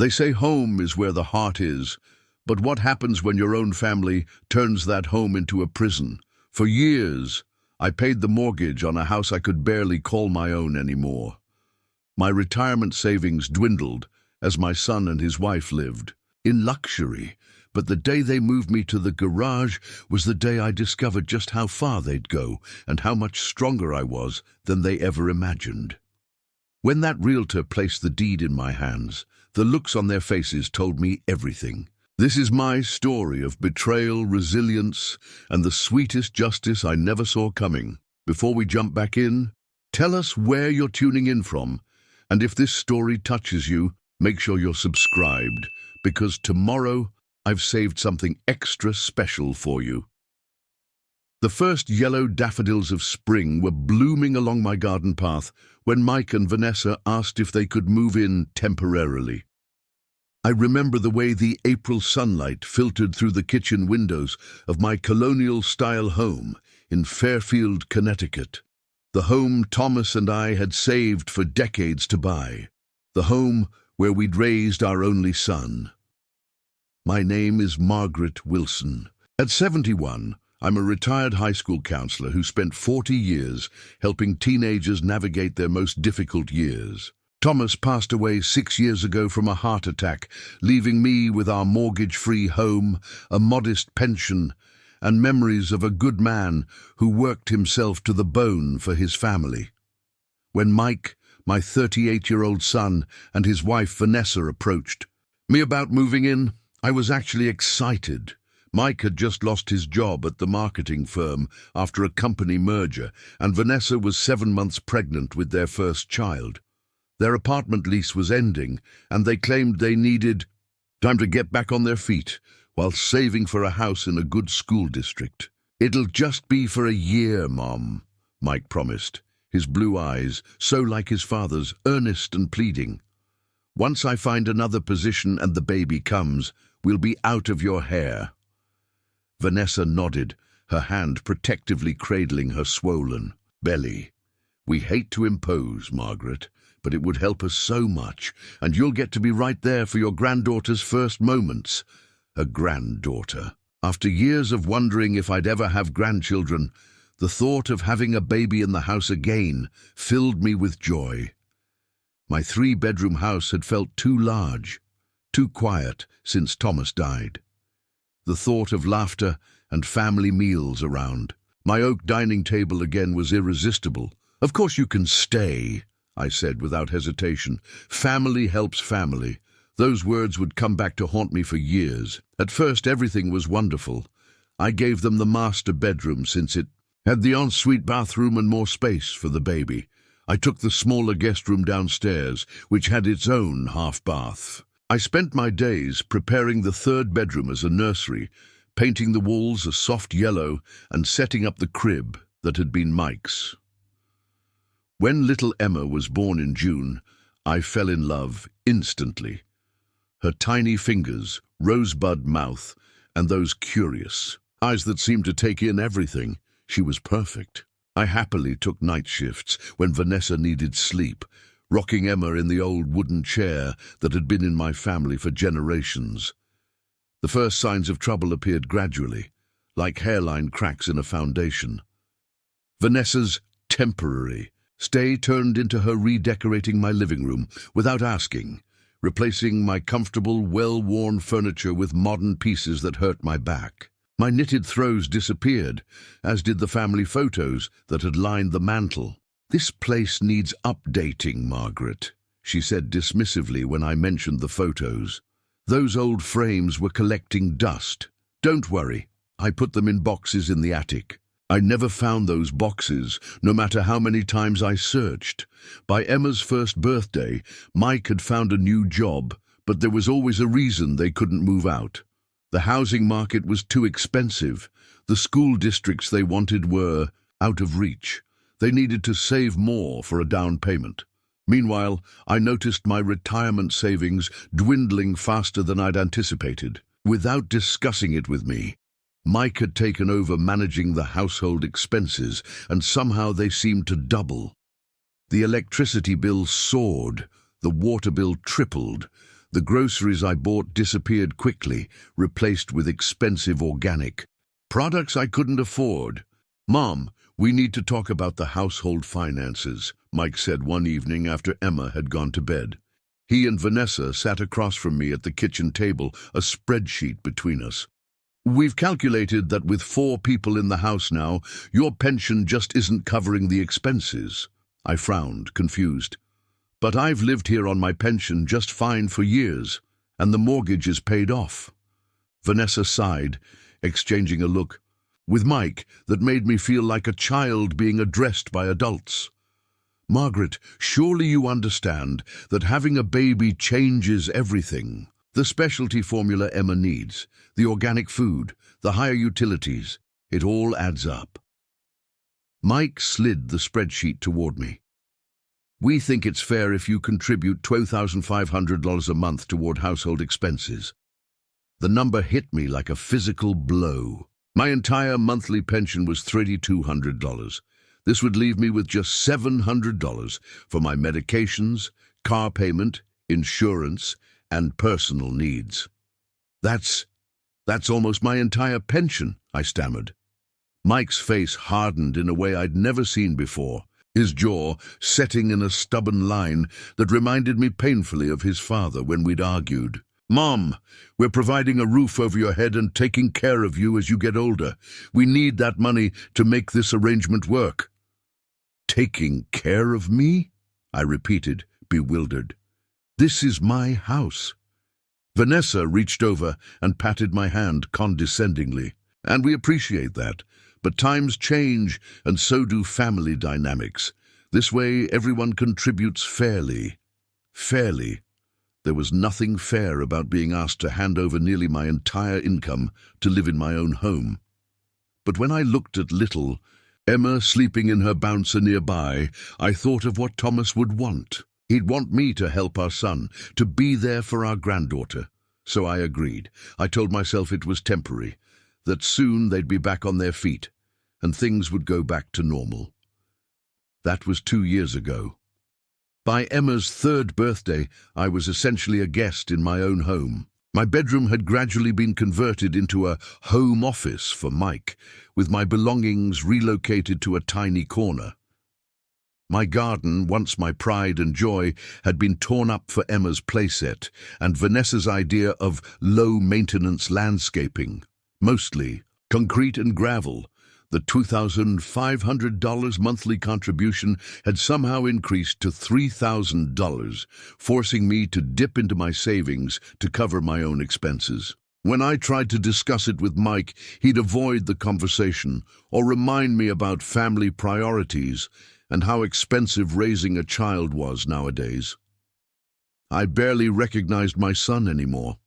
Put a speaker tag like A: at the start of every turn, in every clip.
A: They say home is where the heart is, but what happens when your own family turns that home into a prison? For years, I paid the mortgage on a house I could barely call my own anymore. My retirement savings dwindled as my son and his wife lived in luxury, but the day they moved me to the garage was the day I discovered just how far they'd go and how much stronger I was than they ever imagined. When that realtor placed the deed in my hands, the looks on their faces told me everything. This is my story of betrayal, resilience, and the sweetest justice I never saw coming. Before we jump back in, tell us where you're tuning in from, and if this story touches you, make sure you're subscribed, because tomorrow I've saved something extra special for you. The first yellow daffodils of spring were blooming along my garden path when Mike and Vanessa asked if they could move in temporarily. I remember the way the April sunlight filtered through the kitchen windows of my colonial-style home in Fairfield, Connecticut. The home Thomas and I had saved for decades to buy. The home where we'd raised our only son. My name is Margaret Wilson. At 71, I'm a retired high school counselor who spent 40 years helping teenagers navigate their most difficult years. Thomas passed away 6 years ago from a heart attack, leaving me with our mortgage-free home, a modest pension, and memories of a good man who worked himself to the bone for his family. When Mike, my 38-year-old son, and his wife Vanessa approached me about moving in, I was actually excited. Mike had just lost his job at the marketing firm after a company merger, and Vanessa was 7 months pregnant with their first child. Their apartment lease was ending, and they claimed they needed time to get back on their feet while saving for a house in a good school district. "It'll just be for a year, Mom," Mike promised, his blue eyes, so like his father's, earnest and pleading. "Once I find another position and the baby comes, we'll be out of your hair." Vanessa nodded, her hand protectively cradling her swollen belly. "We hate to impose, Margaret, but it would help us so much, and you'll get to be right there for your granddaughter's first moments." A granddaughter. After years of wondering if I'd ever have grandchildren, the thought of having a baby in the house again filled me with joy. My 3-bedroom house had felt too large, too quiet since Thomas died. The thought of laughter and family meals around. My oak dining table again was irresistible. "Of course you can stay," I said without hesitation. Family helps family. Those words would come back to haunt me for years. At first everything was wonderful. I gave them the master bedroom since it had the ensuite bathroom and more space for the baby. I took the smaller guest room downstairs, which had its own half bath. I spent my days preparing the 3rd bedroom as a nursery, painting the walls a soft yellow and setting up the crib that had been Mike's. When little Emma was born in June, I fell in love instantly. Her tiny fingers, rosebud mouth, and those curious eyes that seemed to take in everything. She was perfect. I happily took night shifts when Vanessa needed sleep, rocking Emma in the old wooden chair that had been in my family for generations. The first signs of trouble appeared gradually, like hairline cracks in a foundation. Vanessa's temporary stay turned into her redecorating my living room without asking, replacing my comfortable, well-worn furniture with modern pieces that hurt my back. My knitted throws disappeared, as did the family photos that had lined the mantel. "This place needs updating, Margaret," she said dismissively when I mentioned the photos. "Those old frames were collecting dust." "Don't worry, I put them in boxes in the attic." I never found those boxes, no matter how many times I searched. By Emma's first birthday, Mike had found a new job, but there was always a reason they couldn't move out. The housing market was too expensive. The school districts they wanted were out of reach. They needed to save more for a down payment. Meanwhile, I noticed my retirement savings dwindling faster than I'd anticipated. Without discussing it with me, Mike had taken over managing the household expenses, and somehow they seemed to double. The electricity bill soared, the water bill tripled, The groceries I bought disappeared quickly, replaced with expensive organic products I couldn't afford. "Mom, we need to talk about the household finances," Mike said one evening after Emma had gone to bed. He and Vanessa sat across from me at the kitchen table, a spreadsheet between us. "We've calculated that with 4 people in the house now, your pension just isn't covering the expenses." I frowned, confused. "But I've lived here on my pension just fine for years, and the mortgage is paid off." Vanessa sighed, exchanging a look with Mike that made me feel like a child being addressed by adults. "Margaret, surely you understand that having a baby changes everything. The specialty formula Emma needs, the organic food, the higher utilities, it all adds up." Mike slid the spreadsheet toward me. "We think it's fair if you contribute $12,500 a month toward household expenses." The number hit me like a physical blow. My entire monthly pension was $3,200. This would leave me with just $700 for my medications, car payment, insurance, and personal needs. That's almost my entire pension," I stammered. Mike's face hardened in a way I'd never seen before, his jaw setting in a stubborn line that reminded me painfully of his father when we'd argued. "Mom, we're providing a roof over your head and taking care of you as you get older. We need that money to make this arrangement work." "Taking care of me?" I repeated, bewildered. "This is my house." Vanessa reached over and patted my hand condescendingly. "And we appreciate that. But times change, and so do family dynamics. This way, everyone contributes fairly." Fairly? There was nothing fair about being asked to hand over nearly my entire income to live in my own home. But when I looked at little Emma sleeping in her bouncer nearby, I thought of what Thomas would want. He'd want me to help our son, to be there for our granddaughter. So I agreed. I told myself it was temporary, that soon they'd be back on their feet, and things would go back to normal. That was 2 years ago. By Emma's 3rd birthday, I was essentially a guest in my own home. My bedroom had gradually been converted into a home office for Mike, with my belongings relocated to a tiny corner. My garden, once my pride and joy, had been torn up for Emma's playset and Vanessa's idea of low-maintenance landscaping, mostly concrete and gravel. The $2,500 monthly contribution had somehow increased to $3,000, forcing me to dip into my savings to cover my own expenses. When I tried to discuss it with Mike, he'd avoid the conversation or remind me about family priorities and how expensive raising a child was nowadays. I barely recognized my son anymore.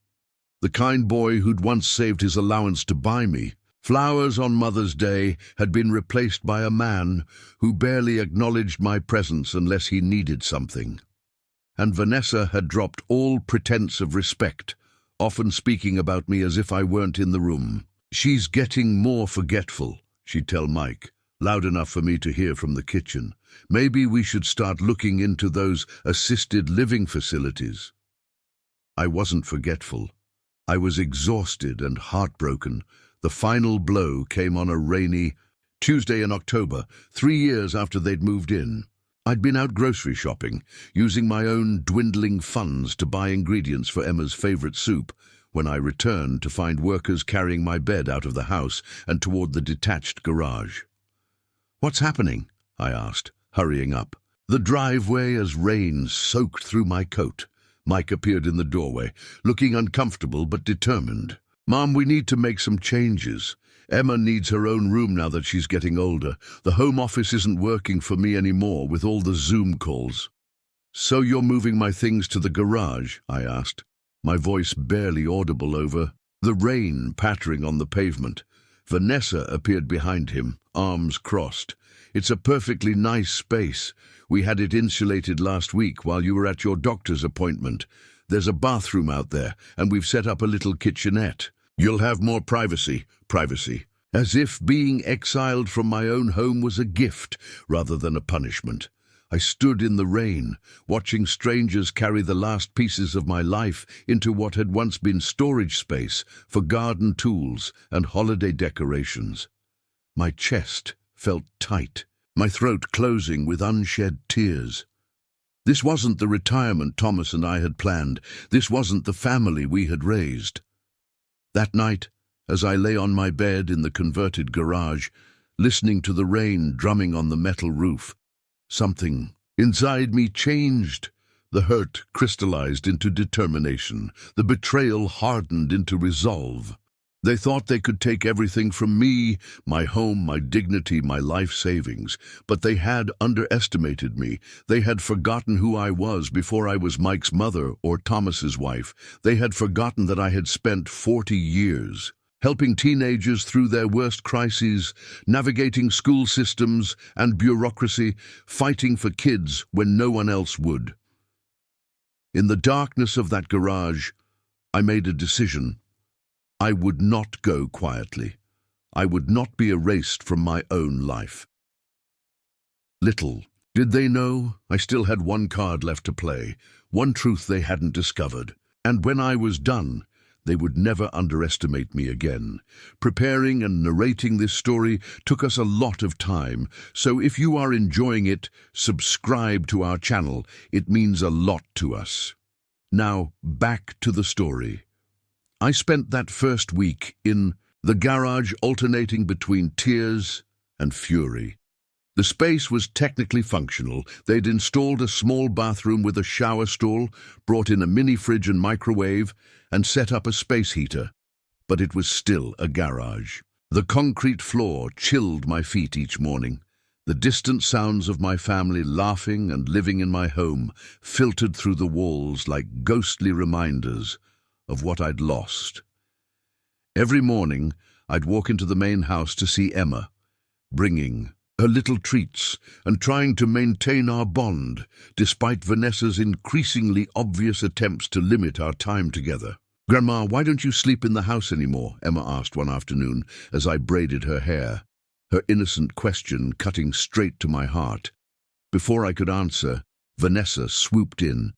A: The kind boy who'd once saved his allowance to buy me flowers on Mother's Day had been replaced by a man who barely acknowledged my presence unless he needed something. And Vanessa had dropped all pretense of respect, often speaking about me as if I weren't in the room. "She's getting more forgetful," she'd tell Mike, loud enough for me to hear from the kitchen. "Maybe we should start looking into those assisted living facilities." I wasn't forgetful. I was exhausted and heartbroken. The final blow came on a rainy Tuesday in October, 3 years after they'd moved in. I'd been out grocery shopping, using my own dwindling funds to buy ingredients for Emma's favorite soup, when I returned to find workers carrying my bed out of the house and toward the detached garage. "What's happening?" I asked, hurrying up. The driveway as rain soaked through my coat. Mike appeared in the doorway, looking uncomfortable but determined. "Mom, we need to make some changes. Emma needs her own room now that she's getting older. The home office isn't working for me anymore with all the Zoom calls." "So you're moving my things to the garage?" I asked, my voice barely audible over the rain pattering on the pavement. Vanessa appeared behind him, arms crossed. "It's a perfectly nice space. We had it insulated last week while you were at your doctor's appointment. There's a bathroom out there, and we've set up a little kitchenette. You'll have more privacy." As if being exiled from my own home was a gift rather than a punishment. I stood in the rain, watching strangers carry the last pieces of my life into what had once been storage space for garden tools and holiday decorations. My chest felt tight, my throat closing with unshed tears. This wasn't the retirement Thomas and I had planned. This wasn't the family we had raised. That night, as I lay on my bed in the converted garage, listening to the rain drumming on the metal roof, something inside me changed. The hurt crystallized into determination. The betrayal hardened into resolve. They thought they could take everything from me, my home, my dignity, my life savings, but they had underestimated me. They had forgotten who I was before I was Mike's mother or Thomas's wife. They had forgotten that I had spent 40 years helping teenagers through their worst crises, navigating school systems and bureaucracy, fighting for kids when no one else would. In the darkness of that garage, I made a decision. I would not go quietly. I would not be erased from my own life. Little did they know I still had one card left to play, one truth they hadn't discovered. And when I was done, they would never underestimate me again. Preparing and narrating this story took us a lot of time, so if you are enjoying it, subscribe to our channel. It means a lot to us. Now, back to the story. I spent that first week in the garage, alternating between tears and fury. The space was technically functional. They'd installed a small bathroom with a shower stall, brought in a mini fridge and microwave, and set up a space heater. But it was still a garage. The concrete floor chilled my feet each morning. The distant sounds of my family laughing and living in my home filtered through the walls like ghostly reminders of what I'd lost. Every morning, I'd walk into the main house to see Emma, bringing her little treats and trying to maintain our bond, despite Vanessa's increasingly obvious attempts to limit our time together. "Grandma, why don't you sleep in the house anymore?" Emma asked one afternoon as I braided her hair, her innocent question cutting straight to my heart. Before I could answer, Vanessa swooped in.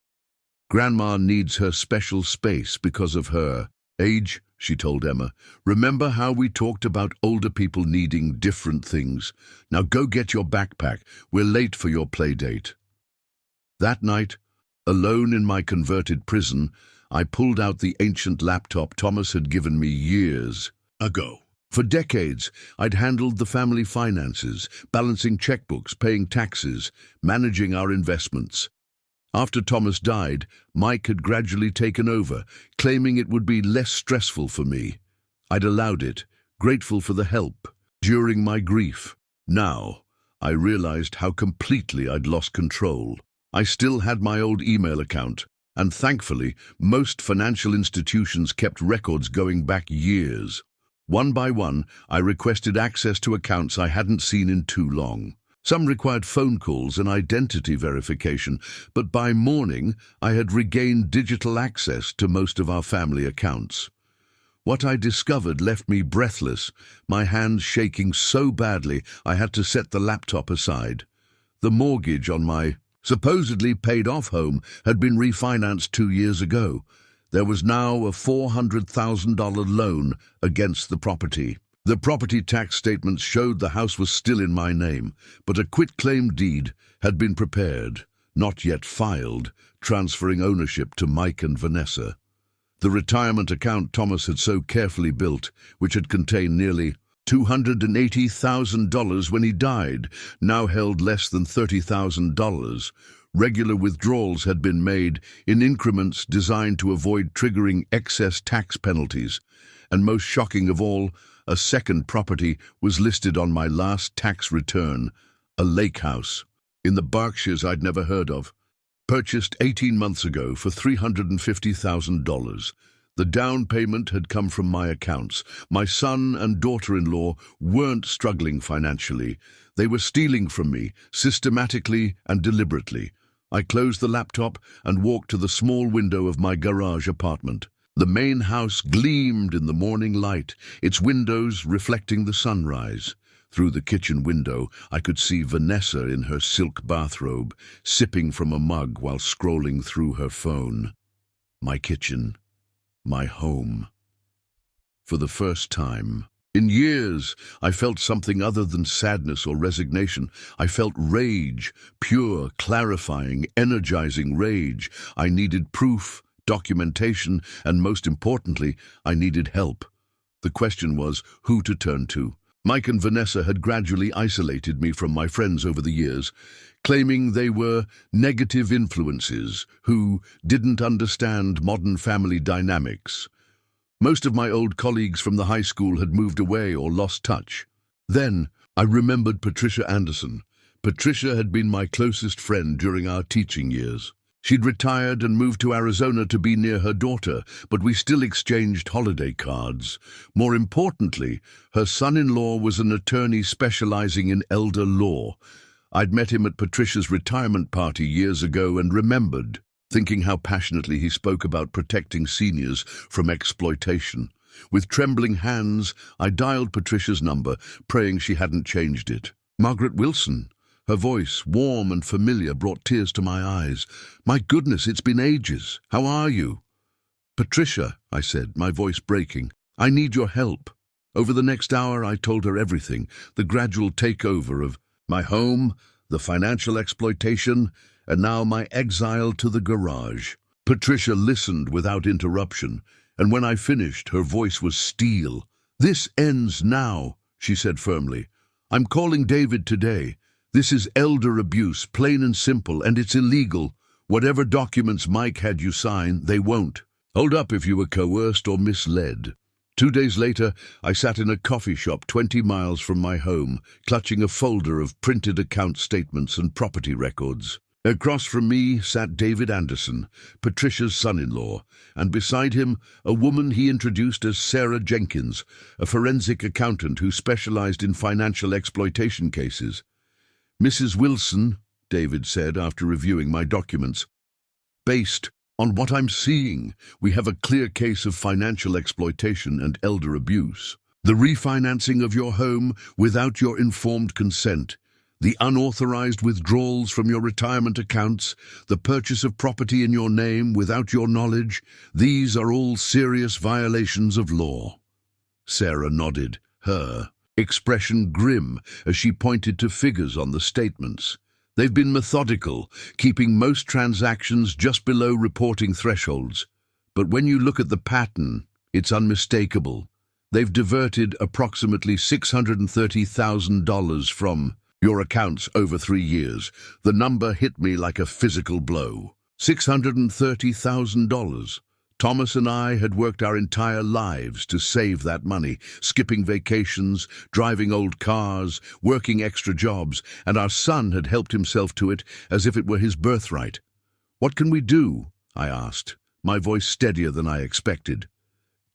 A: "Grandma needs her special space because of her age," she told Emma. "Remember how we talked about older people needing different things? Now go get your backpack. We're late for your play date." That night, alone in my converted prison, I pulled out the ancient laptop Thomas had given me years ago. For decades, I'd handled the family finances, balancing checkbooks, paying taxes, managing our investments. After Thomas died, Mike had gradually taken over, claiming it would be less stressful for me. I'd allowed it, grateful for the help, during my grief. Now, I realized how completely I'd lost control. I still had my old email account, and thankfully, most financial institutions kept records going back years. One by one, I requested access to accounts I hadn't seen in too long. Some required phone calls and identity verification, but by morning I had regained digital access to most of our family accounts. What I discovered left me breathless, my hands shaking so badly I had to set the laptop aside. The mortgage on my supposedly paid-off home had been refinanced 2 years ago. There was now a $400,000 loan against the property. The property tax statements showed the house was still in my name, but a quitclaim deed had been prepared, not yet filed, transferring ownership to Mike and Vanessa. The retirement account Thomas had so carefully built, which had contained nearly $280,000 when he died, now held less than $30,000. Regular withdrawals had been made in increments designed to avoid triggering excess tax penalties, and most shocking of all, a second property was listed on my last tax return, a lake house in the Berkshires I'd never heard of, purchased 18 months ago for $350,000. The down payment had come from my accounts. My son and daughter-in-law weren't struggling financially. They were stealing from me, systematically and deliberately. I closed the laptop and walked to the small window of my garage apartment. The main house gleamed in the morning light, its windows reflecting the sunrise. Through the kitchen window, I could see Vanessa in her silk bathrobe, sipping from a mug while scrolling through her phone. My kitchen, my home. For the first time in years, I felt something other than sadness or resignation. I felt rage, pure, clarifying, energizing rage. I needed proof, documentation, and most importantly, I needed help. The question was who to turn to. Mike and Vanessa had gradually isolated me from my friends over the years, claiming they were negative influences who didn't understand modern family dynamics. Most of my old colleagues from the high school had moved away or lost touch. Then I remembered Patricia Anderson. Patricia had been my closest friend during our teaching years. She'd retired and moved to Arizona to be near her daughter, but we still exchanged holiday cards. More importantly, her son-in-law was an attorney specializing in elder law. I'd met him at Patricia's retirement party years ago and remembered, thinking how passionately he spoke about protecting seniors from exploitation. With trembling hands, I dialed Patricia's number, praying she hadn't changed it. Margaret Wilson. Her voice, warm and familiar, brought tears to my eyes. My goodness, it's been ages. How are you? Patricia, I said, my voice breaking, I need your help. Over the next hour, I told her everything, the gradual takeover of my home, the financial exploitation, and now my exile to the garage. Patricia listened without interruption, and when I finished, her voice was steel. This ends now, she said firmly. I'm calling David today. This is elder abuse, plain and simple, and it's illegal. Whatever documents Mike had you sign, they won't. Hold up if you were coerced or misled. 2 days later, I sat in a coffee shop 20 miles from my home, clutching a folder of printed account statements and property records. Across from me sat David Anderson, Patricia's son-in-law, and beside him a woman he introduced as Sarah Jenkins, a forensic accountant who specialized in financial exploitation cases. Mrs. Wilson, David said after reviewing my documents, based on what I'm seeing, we have a clear case of financial exploitation and elder abuse. The refinancing of your home without your informed consent, the unauthorized withdrawals from your retirement accounts, the purchase of property in your name without your knowledge, these are all serious violations of law. Sarah nodded, her expression grim as she pointed to figures on the statements. They've been methodical, keeping most transactions just below reporting thresholds. But when you look at the pattern, it's unmistakable. They've diverted approximately $630,000 from your accounts over 3 years. The number hit me like a physical blow. $630,000. Thomas and I had worked our entire lives to save that money, skipping vacations, driving old cars, working extra jobs, and our son had helped himself to it as if it were his birthright. What can we do? I asked, my voice steadier than I expected.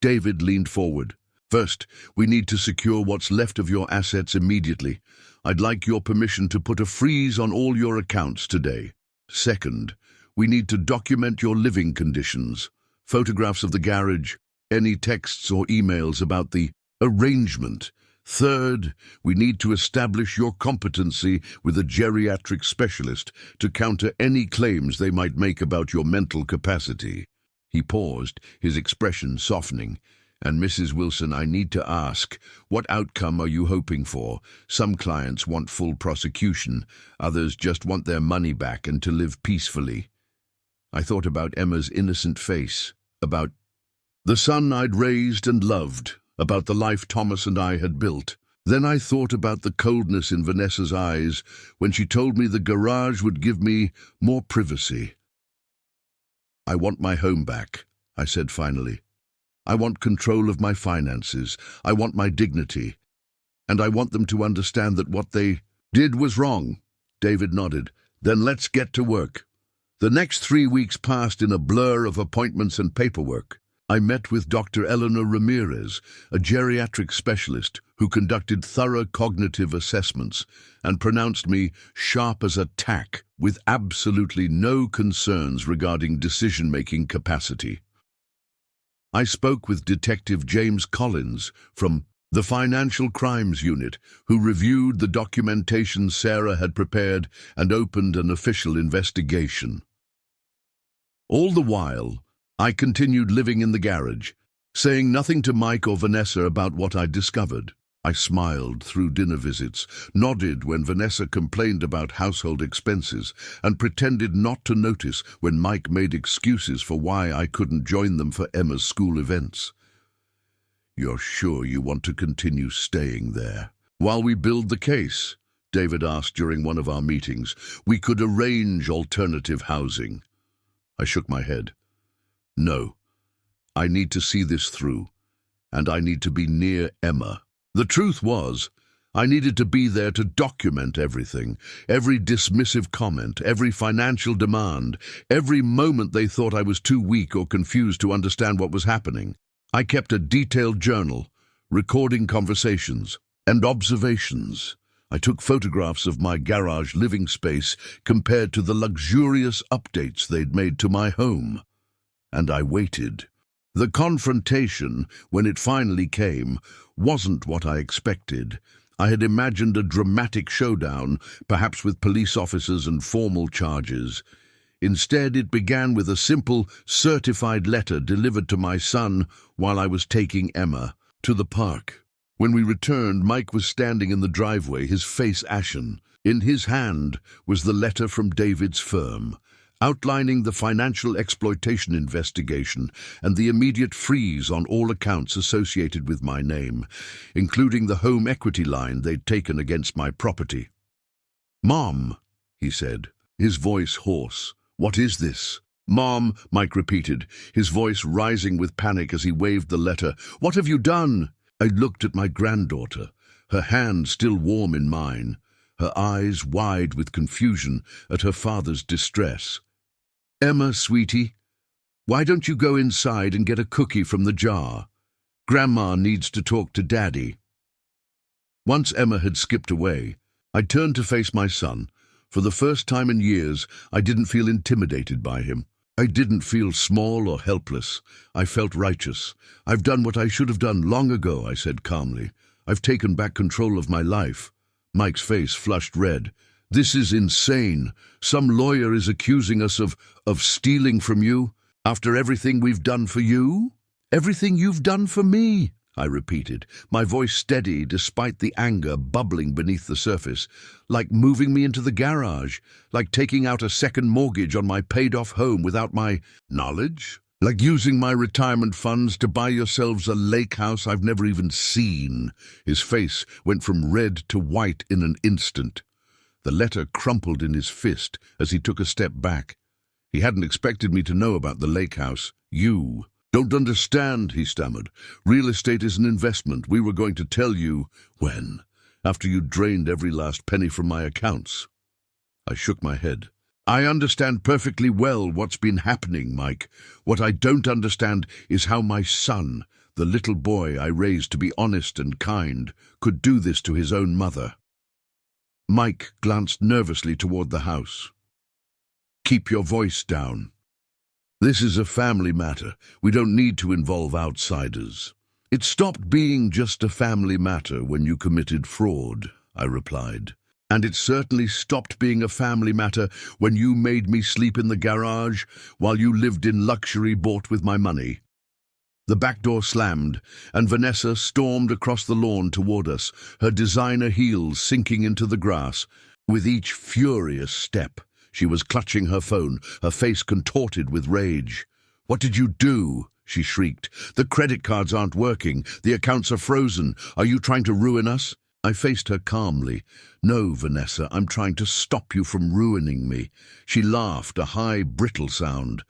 A: David leaned forward. First, we need to secure what's left of your assets immediately. I'd like your permission to put a freeze on all your accounts today. Second, we need to document your living conditions. Photographs of the garage, any texts or emails about the arrangement. Third, we need to establish your competency with a geriatric specialist to counter any claims they might make about your mental capacity. He paused, his expression softening. And Mrs. Wilson, I need to ask, what outcome are you hoping for? Some clients want full prosecution, others just want their money back and to live peacefully. I thought about Emma's innocent face, about the son I'd raised and loved, about the life Thomas and I had built. Then I thought about the coldness in Vanessa's eyes when she told me the garage would give me more privacy. I want my home back, I said finally. I want control of my finances. I want my dignity. And I want them to understand that what they did was wrong. David nodded. Then let's get to work. The next 3 weeks passed in a blur of appointments and paperwork. I met with Dr. Eleanor Ramirez, a geriatric specialist who conducted thorough cognitive assessments and pronounced me sharp as a tack with absolutely no concerns regarding decision-making capacity. I spoke with Detective James Collins from The Financial Crimes Unit, who reviewed the documentation Sarah had prepared and opened an official investigation. All the while, I continued living in the garage, saying nothing to Mike or Vanessa about what I'd discovered. I smiled through dinner visits, nodded when Vanessa complained about household expenses, and pretended not to notice when Mike made excuses for why I couldn't join them for Emma's school events. "You're sure you want to continue staying there while we build the case?" David asked during one of our meetings. "We could arrange alternative housing." I shook my head. "No, I need to see this through, and I need to be near Emma." The truth was, I needed to be there to document everything, every dismissive comment, every financial demand, every moment they thought I was too weak or confused to understand what was happening. I kept a detailed journal, recording conversations and observations. I took photographs of my garage living space compared to the luxurious updates they'd made to my home. And I waited. The confrontation, when it finally came, wasn't what I expected. I had imagined a dramatic showdown, perhaps with police officers and formal charges. Instead, it began with a simple, certified letter delivered to my son while I was taking Emma to the park. When we returned, Mike was standing in the driveway, his face ashen. In his hand was the letter from David's firm, outlining the financial exploitation investigation and the immediate freeze on all accounts associated with my name, including the home equity line they'd taken against my property. "Mom," he said, his voice hoarse. "What is this?" "Mom," Mike repeated, his voice rising with panic as he waved the letter. "What have you done?" I looked at my granddaughter, her hand still warm in mine, her eyes wide with confusion at her father's distress. "Emma, sweetie, why don't you go inside and get a cookie from the jar? Grandma needs to talk to Daddy." Once Emma had skipped away, I turned to face my son. For the first time in years, I didn't feel intimidated by him. I didn't feel small or helpless. I felt righteous. "I've done what I should have done long ago," I said calmly. "I've taken back control of my life." Mike's face flushed red. "This is insane. Some lawyer is accusing us of stealing from you after everything we've done for you?" "Everything you've done for me," I repeated, my voice steady despite the anger bubbling beneath the surface. "Like moving me into the garage, like taking out a second mortgage on my paid-off home without my knowledge, like using my retirement funds to buy yourselves a lake house I've never even seen." His face went from red to white in an instant. The letter crumpled in his fist as he took a step back. He hadn't expected me to know about the lake house. "You don't understand," he stammered. "Real estate is an investment. We were going to tell you." "When? After you drained every last penny from my accounts." I shook my head. "I understand perfectly well what's been happening, Mike. What I don't understand is how my son, the little boy I raised to be honest and kind, could do this to his own mother." Mike glanced nervously toward the house. "Keep your voice down. This is a family matter. We don't need to involve outsiders." "It stopped being just a family matter when you committed fraud," I replied. "And it certainly stopped being a family matter when you made me sleep in the garage while you lived in luxury bought with my money." The back door slammed, and Vanessa stormed across the lawn toward us, her designer heels sinking into the grass. With each furious step, she was clutching her phone, her face contorted with rage. "What did you do?" she shrieked. "The credit cards aren't working. The accounts are frozen. Are you trying to ruin us?" I faced her calmly. "No, Vanessa, I'm trying to stop you from ruining me." She laughed, a high, brittle sound.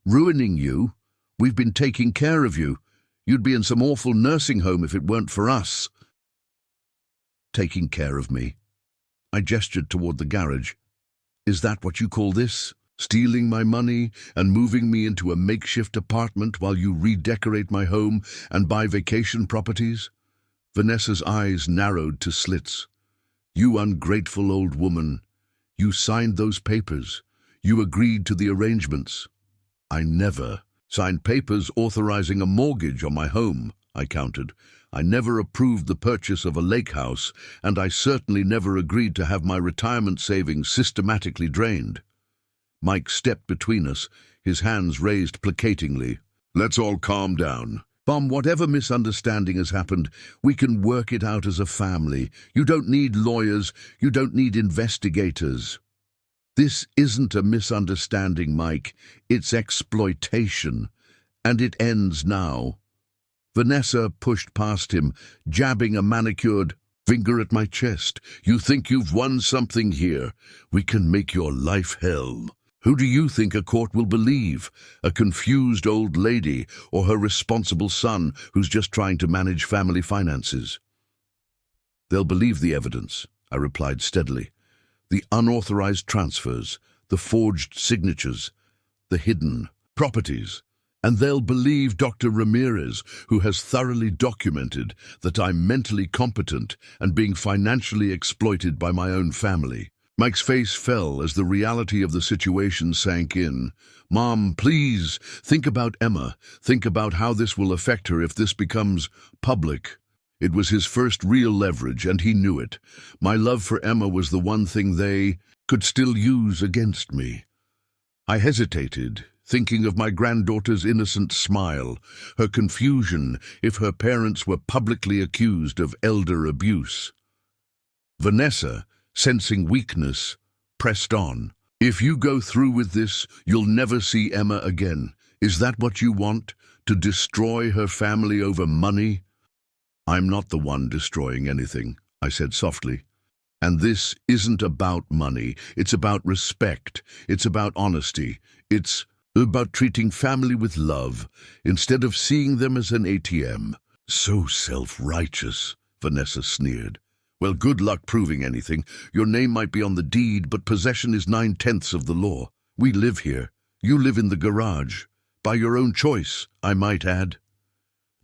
A: "Ruining you? We've been taking care of you. You'd be in some awful nursing home if it weren't for us." "Taking care of me?" I gestured toward the garage. "Is that what you call this? Stealing my money and moving me into a makeshift apartment while you redecorate my home and buy vacation properties?" Vanessa's eyes narrowed to slits. "You ungrateful old woman. You signed those papers. You agreed to the arrangements." "I never signed papers authorizing a mortgage on my home," I countered. I never approved the purchase of a lake house, and I certainly never agreed to have my retirement savings systematically drained. Mike stepped between us, his hands raised placatingly. Let's all calm down. Mom, whatever misunderstanding has happened, we can work it out as a family. You don't need lawyers, you don't need investigators. This isn't a misunderstanding, Mike. It's exploitation. And it ends now. Vanessa pushed past him, jabbing a manicured finger at my chest. You think you've won something here? We can make your life hell. Who do you think a court will believe? A confused old lady or her responsible son who's just trying to manage family finances? They'll believe the evidence, I replied steadily. The unauthorized transfers, the forged signatures, the hidden properties. And they'll believe Dr. Ramirez, who has thoroughly documented that I'm mentally competent and being financially exploited by my own family. Mike's face fell as the reality of the situation sank in. Mom, please, think about Emma. Think about how this will affect her if this becomes public. It was his first real leverage, and he knew it. My love for Emma was the one thing they could still use against me. I hesitated, thinking of my granddaughter's innocent smile, her confusion if her parents were publicly accused of elder abuse. Vanessa, sensing weakness, pressed on. If you go through with this, you'll never see Emma again. Is that what you want? To destroy her family over money? I'm not the one destroying anything, I said softly. And this isn't about money. It's about respect. It's about honesty. It's about treating family with love instead of seeing them as an ATM. So self-righteous, Vanessa sneered. Well, good luck proving anything. Your name might be on the deed, but possession is 9/10 of the law. We live here. You live in the garage. By your own choice, I might add.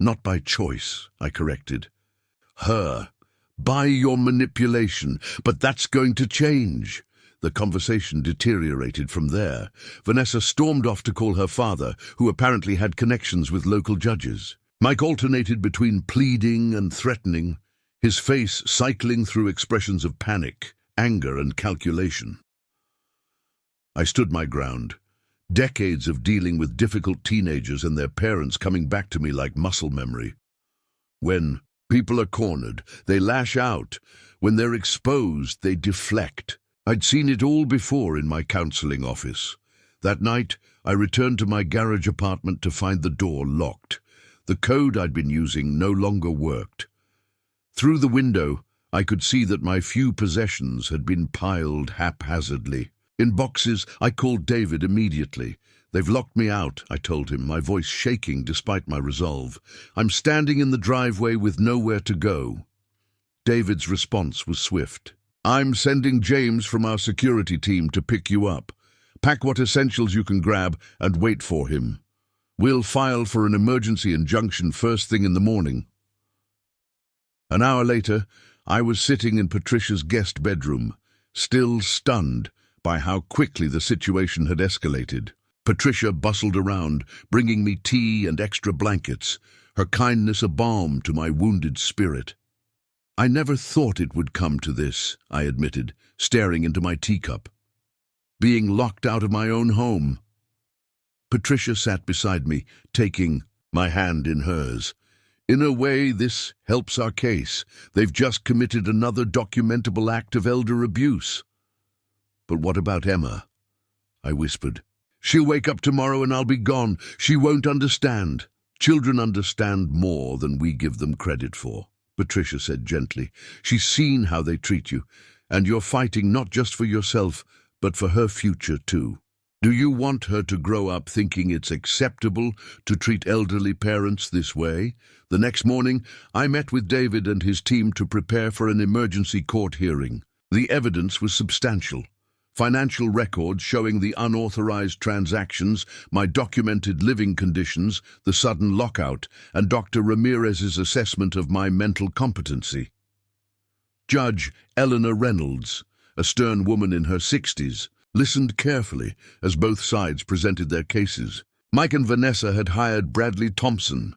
A: Not by choice, I corrected. Her. By your manipulation. But that's going to change. The conversation deteriorated from there. Vanessa stormed off to call her father, who apparently had connections with local judges. Mike alternated between pleading and threatening, his face cycling through expressions of panic, anger, and calculation. I stood my ground. Decades of dealing with difficult teenagers and their parents coming back to me like muscle memory. When people are cornered, they lash out. When they're exposed, they deflect. I'd seen it all before in my counseling office. That night, I returned to my garage apartment to find the door locked. The code I'd been using no longer worked. Through the window, I could see that my few possessions had been piled haphazardly. In boxes, I called David immediately. They've locked me out, I told him, my voice shaking despite my resolve. I'm standing in the driveway with nowhere to go. David's response was swift. I'm sending James from our security team to pick you up. Pack what essentials you can grab and wait for him. We'll file for an emergency injunction first thing in the morning. An hour later, I was sitting in Patricia's guest bedroom, still stunned by how quickly the situation had escalated. Patricia bustled around, bringing me tea and extra blankets, her kindness a balm to my wounded spirit. I never thought it would come to this, I admitted, staring into my teacup. Being locked out of my own home. Patricia sat beside me, taking my hand in hers. In a way, this helps our case. They've just committed another documentable act of elder abuse. But what about Emma? I whispered. She'll wake up tomorrow and I'll be gone. She won't understand. Children understand more than we give them credit for, Patricia said gently. She's seen how they treat you, and you're fighting not just for yourself, but for her future too. Do you want her to grow up thinking it's acceptable to treat elderly parents this way? The next morning, I met with David and his team to prepare for an emergency court hearing. The evidence was substantial. Financial records showing the unauthorized transactions, my documented living conditions, the sudden lockout, and Dr. Ramirez's assessment of my mental competency. Judge Eleanor Reynolds, a stern woman in her 60s, listened carefully as both sides presented their cases. Mike and Vanessa had hired Bradley Thompson,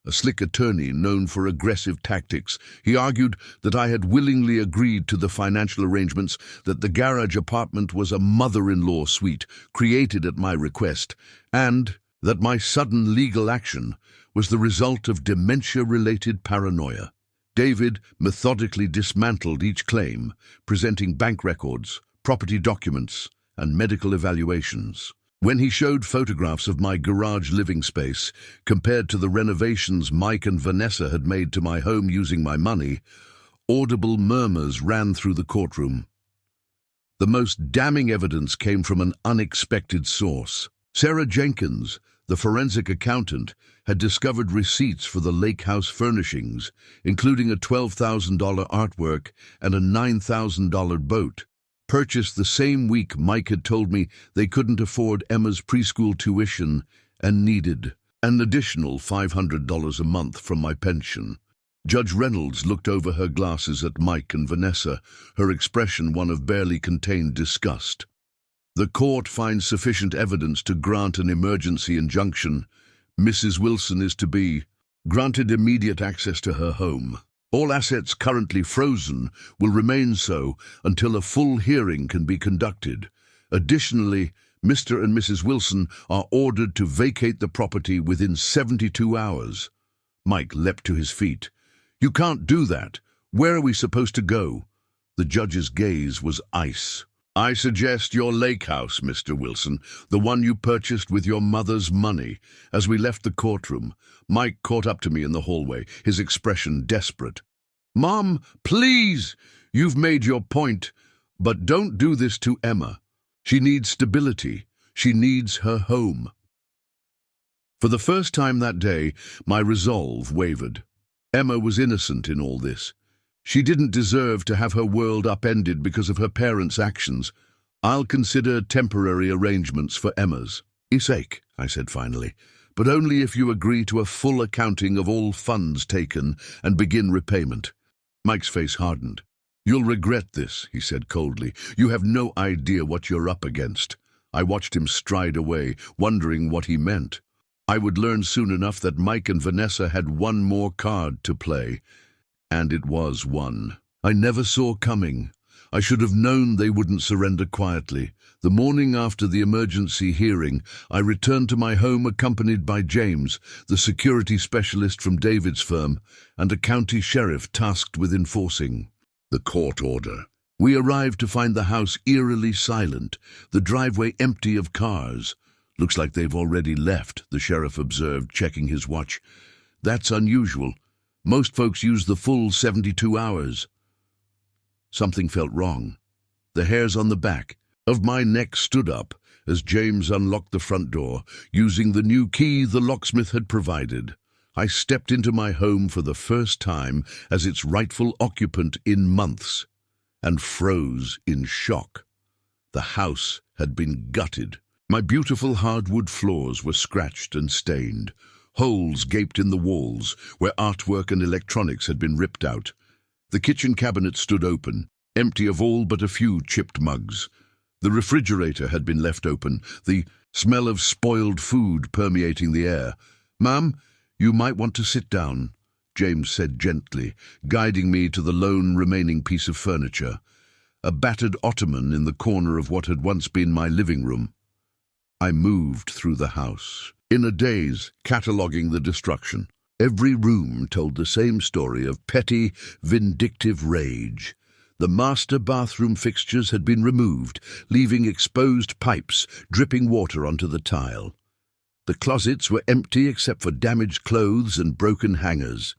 A: a slick attorney known for aggressive tactics. He argued that I had willingly agreed to the financial arrangements, that the garage apartment was a mother-in-law suite created at my request, and that my sudden legal action was the result of dementia-related paranoia. David methodically dismantled each claim, presenting bank records, property documents, and medical evaluations. When he showed photographs of my garage living space compared to the renovations Mike and Vanessa had made to my home using my money, audible murmurs ran through the courtroom. The most damning evidence came from an unexpected source. Sarah Jenkins, the forensic accountant, had discovered receipts for the lake house furnishings, including a $12,000 artwork and a $9,000 boat, purchased the same week Mike had told me they couldn't afford Emma's preschool tuition and needed an additional $500 a month from my pension. Judge Reynolds looked over her glasses at Mike and Vanessa, her expression one of barely contained disgust. The court finds sufficient evidence to grant an emergency injunction. Mrs. Wilson is to be granted immediate access to her home. All assets currently frozen will remain so until a full hearing can be conducted. Additionally, Mr. and Mrs. Wilson are ordered to vacate the property within 72 hours. Mike leapt to his feet. "You can't do that. Where are we supposed to go?" The judge's gaze was ice. "I suggest your lake house, Mr. Wilson, the one you purchased with your mother's money." As we left the courtroom, Mike caught up to me in the hallway, his expression desperate. "Mom, please! You've made your point, but don't do this to Emma. She needs stability. She needs her home." For the first time that day, my resolve wavered. Emma was innocent in all this. She didn't deserve to have her world upended because of her parents' actions. "I'll consider temporary arrangements for Emma's sake," I said finally, "but only if you agree to a full accounting of all funds taken and begin repayment." Mike's face hardened. "You'll regret this," he said coldly. "You have no idea what you're up against." I watched him stride away, wondering what he meant. I would learn soon enough that Mike and Vanessa had one more card to play. And it was one I never saw coming. I should have known they wouldn't surrender quietly. The morning after the emergency hearing, I returned to my home accompanied by James, the security specialist from David's firm, and a county sheriff tasked with enforcing the court order. We arrived to find the house eerily silent, the driveway empty of cars. "Looks like they've already left," the sheriff observed, checking his watch. "That's unusual. Most folks use the full 72 hours. Something felt wrong. The hairs on the back of my neck stood up as James unlocked the front door, using the new key the locksmith had provided. I stepped into my home for the first time as its rightful occupant in months, and froze in shock. The house had been gutted. My beautiful hardwood floors were scratched and stained. Holes gaped in the walls where artwork and electronics had been ripped out. The kitchen cabinet stood open, empty of all but a few chipped mugs. The refrigerator had been left open, the smell of spoiled food permeating the air. "Ma'am, you might want to sit down," James said gently, guiding me to the lone remaining piece of furniture, a battered ottoman in the corner of what had once been my living room. I moved through the house, in a daze, cataloguing the destruction. Every room told the same story of petty, vindictive rage. The master bathroom fixtures had been removed, leaving exposed pipes dripping water onto the tile. The closets were empty except for damaged clothes and broken hangers.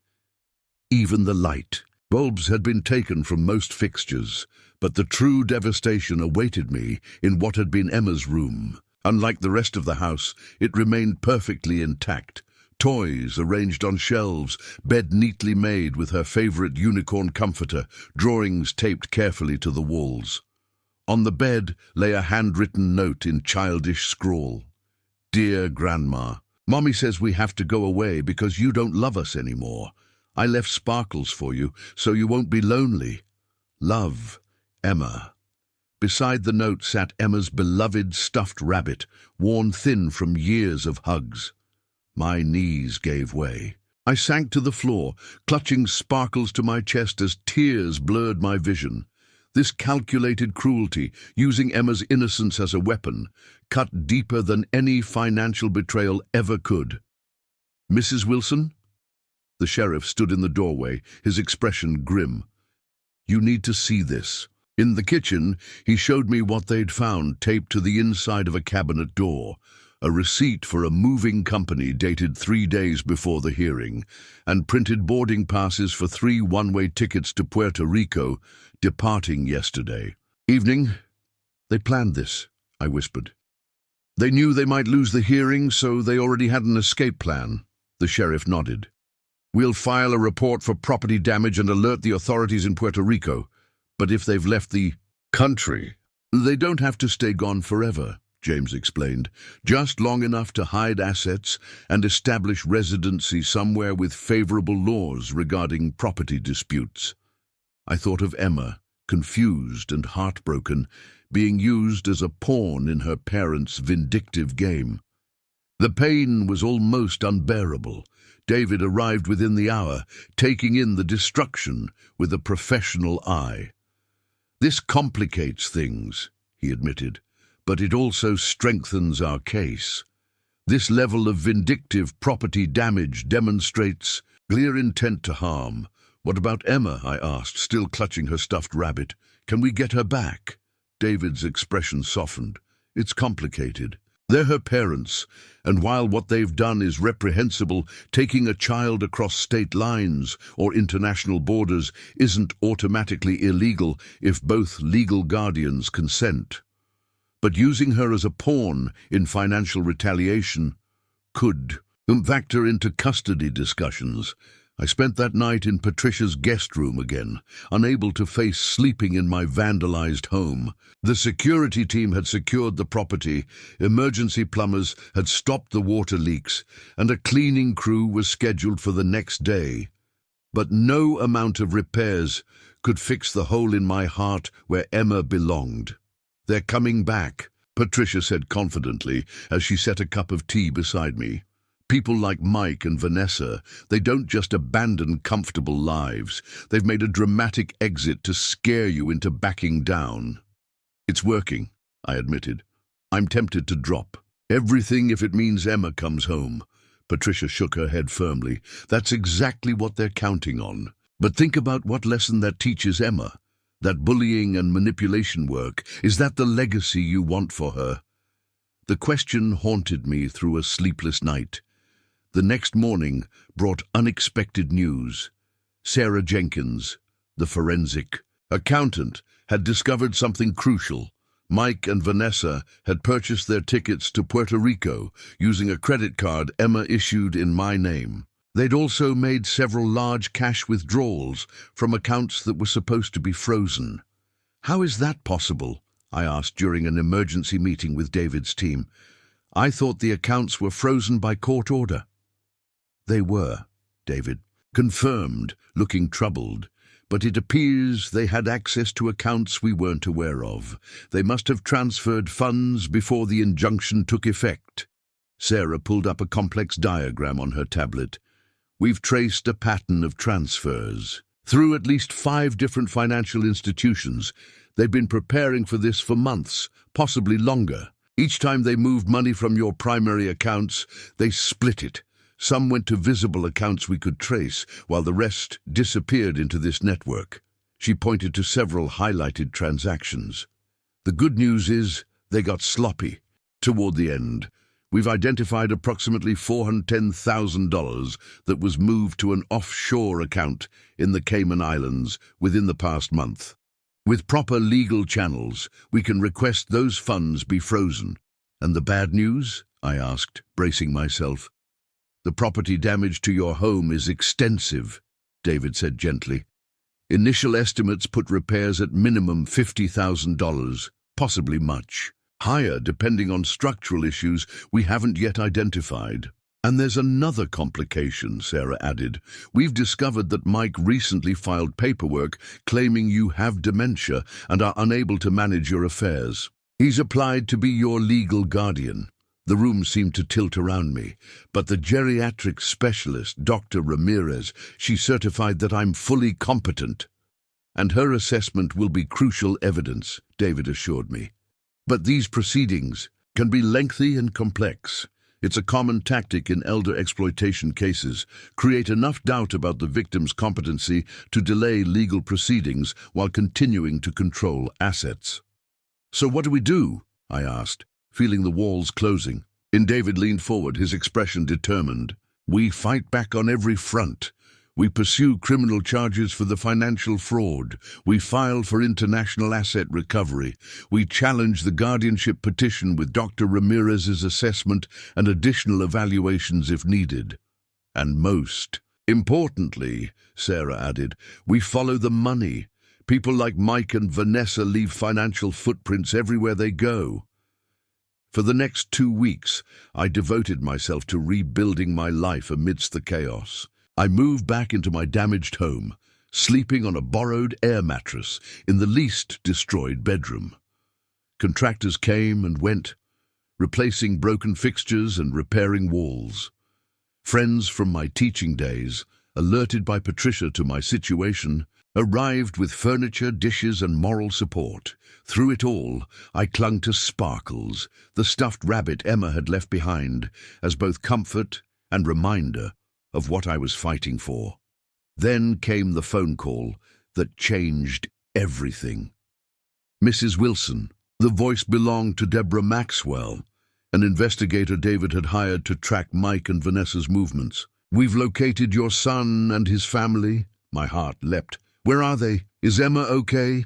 A: Even the light. Bulbs had been taken from most fixtures, but the true devastation awaited me in what had been Emma's room. Unlike the rest of the house, it remained perfectly intact. Toys arranged on shelves, bed neatly made with her favorite unicorn comforter, drawings taped carefully to the walls. On the bed lay a handwritten note in childish scrawl. "Dear Grandma, Mommy says we have to go away because you don't love us anymore. I left sparkles for you so you won't be lonely. Love, Emma." Beside the note sat Emma's beloved stuffed rabbit, worn thin from years of hugs. My knees gave way. I sank to the floor, clutching sparkles to my chest as tears blurred my vision. This calculated cruelty, using Emma's innocence as a weapon, cut deeper than any financial betrayal ever could. "Mrs. Wilson?" The sheriff stood in the doorway, his expression grim. "You need to see this." In the kitchen, he showed me what they'd found taped to the inside of a cabinet door, a receipt for a moving company dated 3 days before the hearing, and printed boarding passes for 3 one-way tickets to Puerto Rico, departing yesterday. "Evening, they planned this," I whispered. "They knew they might lose the hearing, so they already had an escape plan." The sheriff nodded. "We'll file a report for property damage and alert the authorities in Puerto Rico. But if they've left the country, they don't have to stay gone forever," James explained. "Just long enough to hide assets and establish residency somewhere with favorable laws regarding property disputes." I thought of Emma, confused and heartbroken, being used as a pawn in her parents' vindictive game. The pain was almost unbearable. David arrived within the hour, taking in the destruction with a professional eye. "This complicates things," he admitted, "but it also strengthens our case. This level of vindictive property damage demonstrates clear intent to harm." "What about Emma?" I asked, still clutching her stuffed rabbit. "Can we get her back?" David's expression softened. "It's complicated. They're her parents, and while what they've done is reprehensible, taking a child across state lines or international borders isn't automatically illegal if both legal guardians consent. But using her as a pawn in financial retaliation could factor into custody discussions." I spent that night in Patricia's guest room again, unable to face sleeping in my vandalized home. The security team had secured the property, emergency plumbers had stopped the water leaks, and a cleaning crew was scheduled for the next day. But no amount of repairs could fix the hole in my heart where Emma belonged. "They're coming back," Patricia said confidently as she set a cup of tea beside me. "People like Mike and Vanessa, they don't just abandon comfortable lives. They've made a dramatic exit to scare you into backing down." "It's working," I admitted. "I'm tempted to drop everything if it means Emma comes home." Patricia shook her head firmly. "That's exactly what they're counting on. But think about what lesson that teaches Emma. That bullying and manipulation work, is that the legacy you want for her?" The question haunted me through a sleepless night. The next morning brought unexpected news. Sarah Jenkins, the forensic accountant, had discovered something crucial. Mike and Vanessa had purchased their tickets to Puerto Rico using a credit card Emma issued in my name. They'd also made several large cash withdrawals from accounts that were supposed to be frozen. "How is that possible?" I asked during an emergency meeting with David's team. "I thought the accounts were frozen by court order." "They were," David confirmed, looking troubled. "But it appears they had access to accounts we weren't aware of. They must have transferred funds before the injunction took effect." Sarah pulled up a complex diagram on her tablet. "We've traced a pattern of transfers through at least 5 different financial institutions. They've been preparing for this for months, possibly longer. Each time they moved money from your primary accounts, they split it. Some went to visible accounts we could trace, while the rest disappeared into this network." She pointed to several highlighted transactions. "The good news is they got sloppy. Toward the end, we've identified approximately $410,000 that was moved to an offshore account in the Cayman Islands within the past month. With proper legal channels, we can request those funds be frozen." "And the bad news?" I asked, bracing myself. "The property damage to your home is extensive," David said gently. "Initial estimates put repairs at minimum $50,000, possibly much higher depending on structural issues we haven't yet identified." "And there's another complication," Sarah added. "We've discovered that Mike recently filed paperwork claiming you have dementia and are unable to manage your affairs. He's applied to be your legal guardian." The room seemed to tilt around me, but the geriatric specialist, Dr. Ramirez, she certified that I'm fully competent. And her assessment will be crucial evidence, David assured me. But these proceedings can be lengthy and complex. It's a common tactic in elder exploitation cases. Create enough doubt about the victim's competency to delay legal proceedings while continuing to control assets. So what do we do? I asked, feeling the walls closing. David leaned forward, his expression determined. We fight back on every front. We pursue criminal charges for the financial fraud. We file for international asset recovery. We challenge the guardianship petition with Dr. Ramirez's assessment and additional evaluations if needed. And most importantly, Sarah added, we follow the money. People like Mike and Vanessa leave financial footprints everywhere they go. For the next 2 weeks, I devoted myself to rebuilding my life amidst the chaos. I moved back into my damaged home, sleeping on a borrowed air mattress in the least destroyed bedroom. Contractors came and went, replacing broken fixtures and repairing walls. Friends from my teaching days, alerted by Patricia to my situation, arrived with furniture, dishes, and moral support. Through it all, I clung to Sparkles, the stuffed rabbit Emma had left behind, as both comfort and reminder of what I was fighting for. Then came the phone call that changed everything. Mrs. Wilson. The voice belonged to Deborah Maxwell, an investigator David had hired to track Mike and Vanessa's movements. We've located your son and his family. My heart leapt. Where are they? Is Emma okay?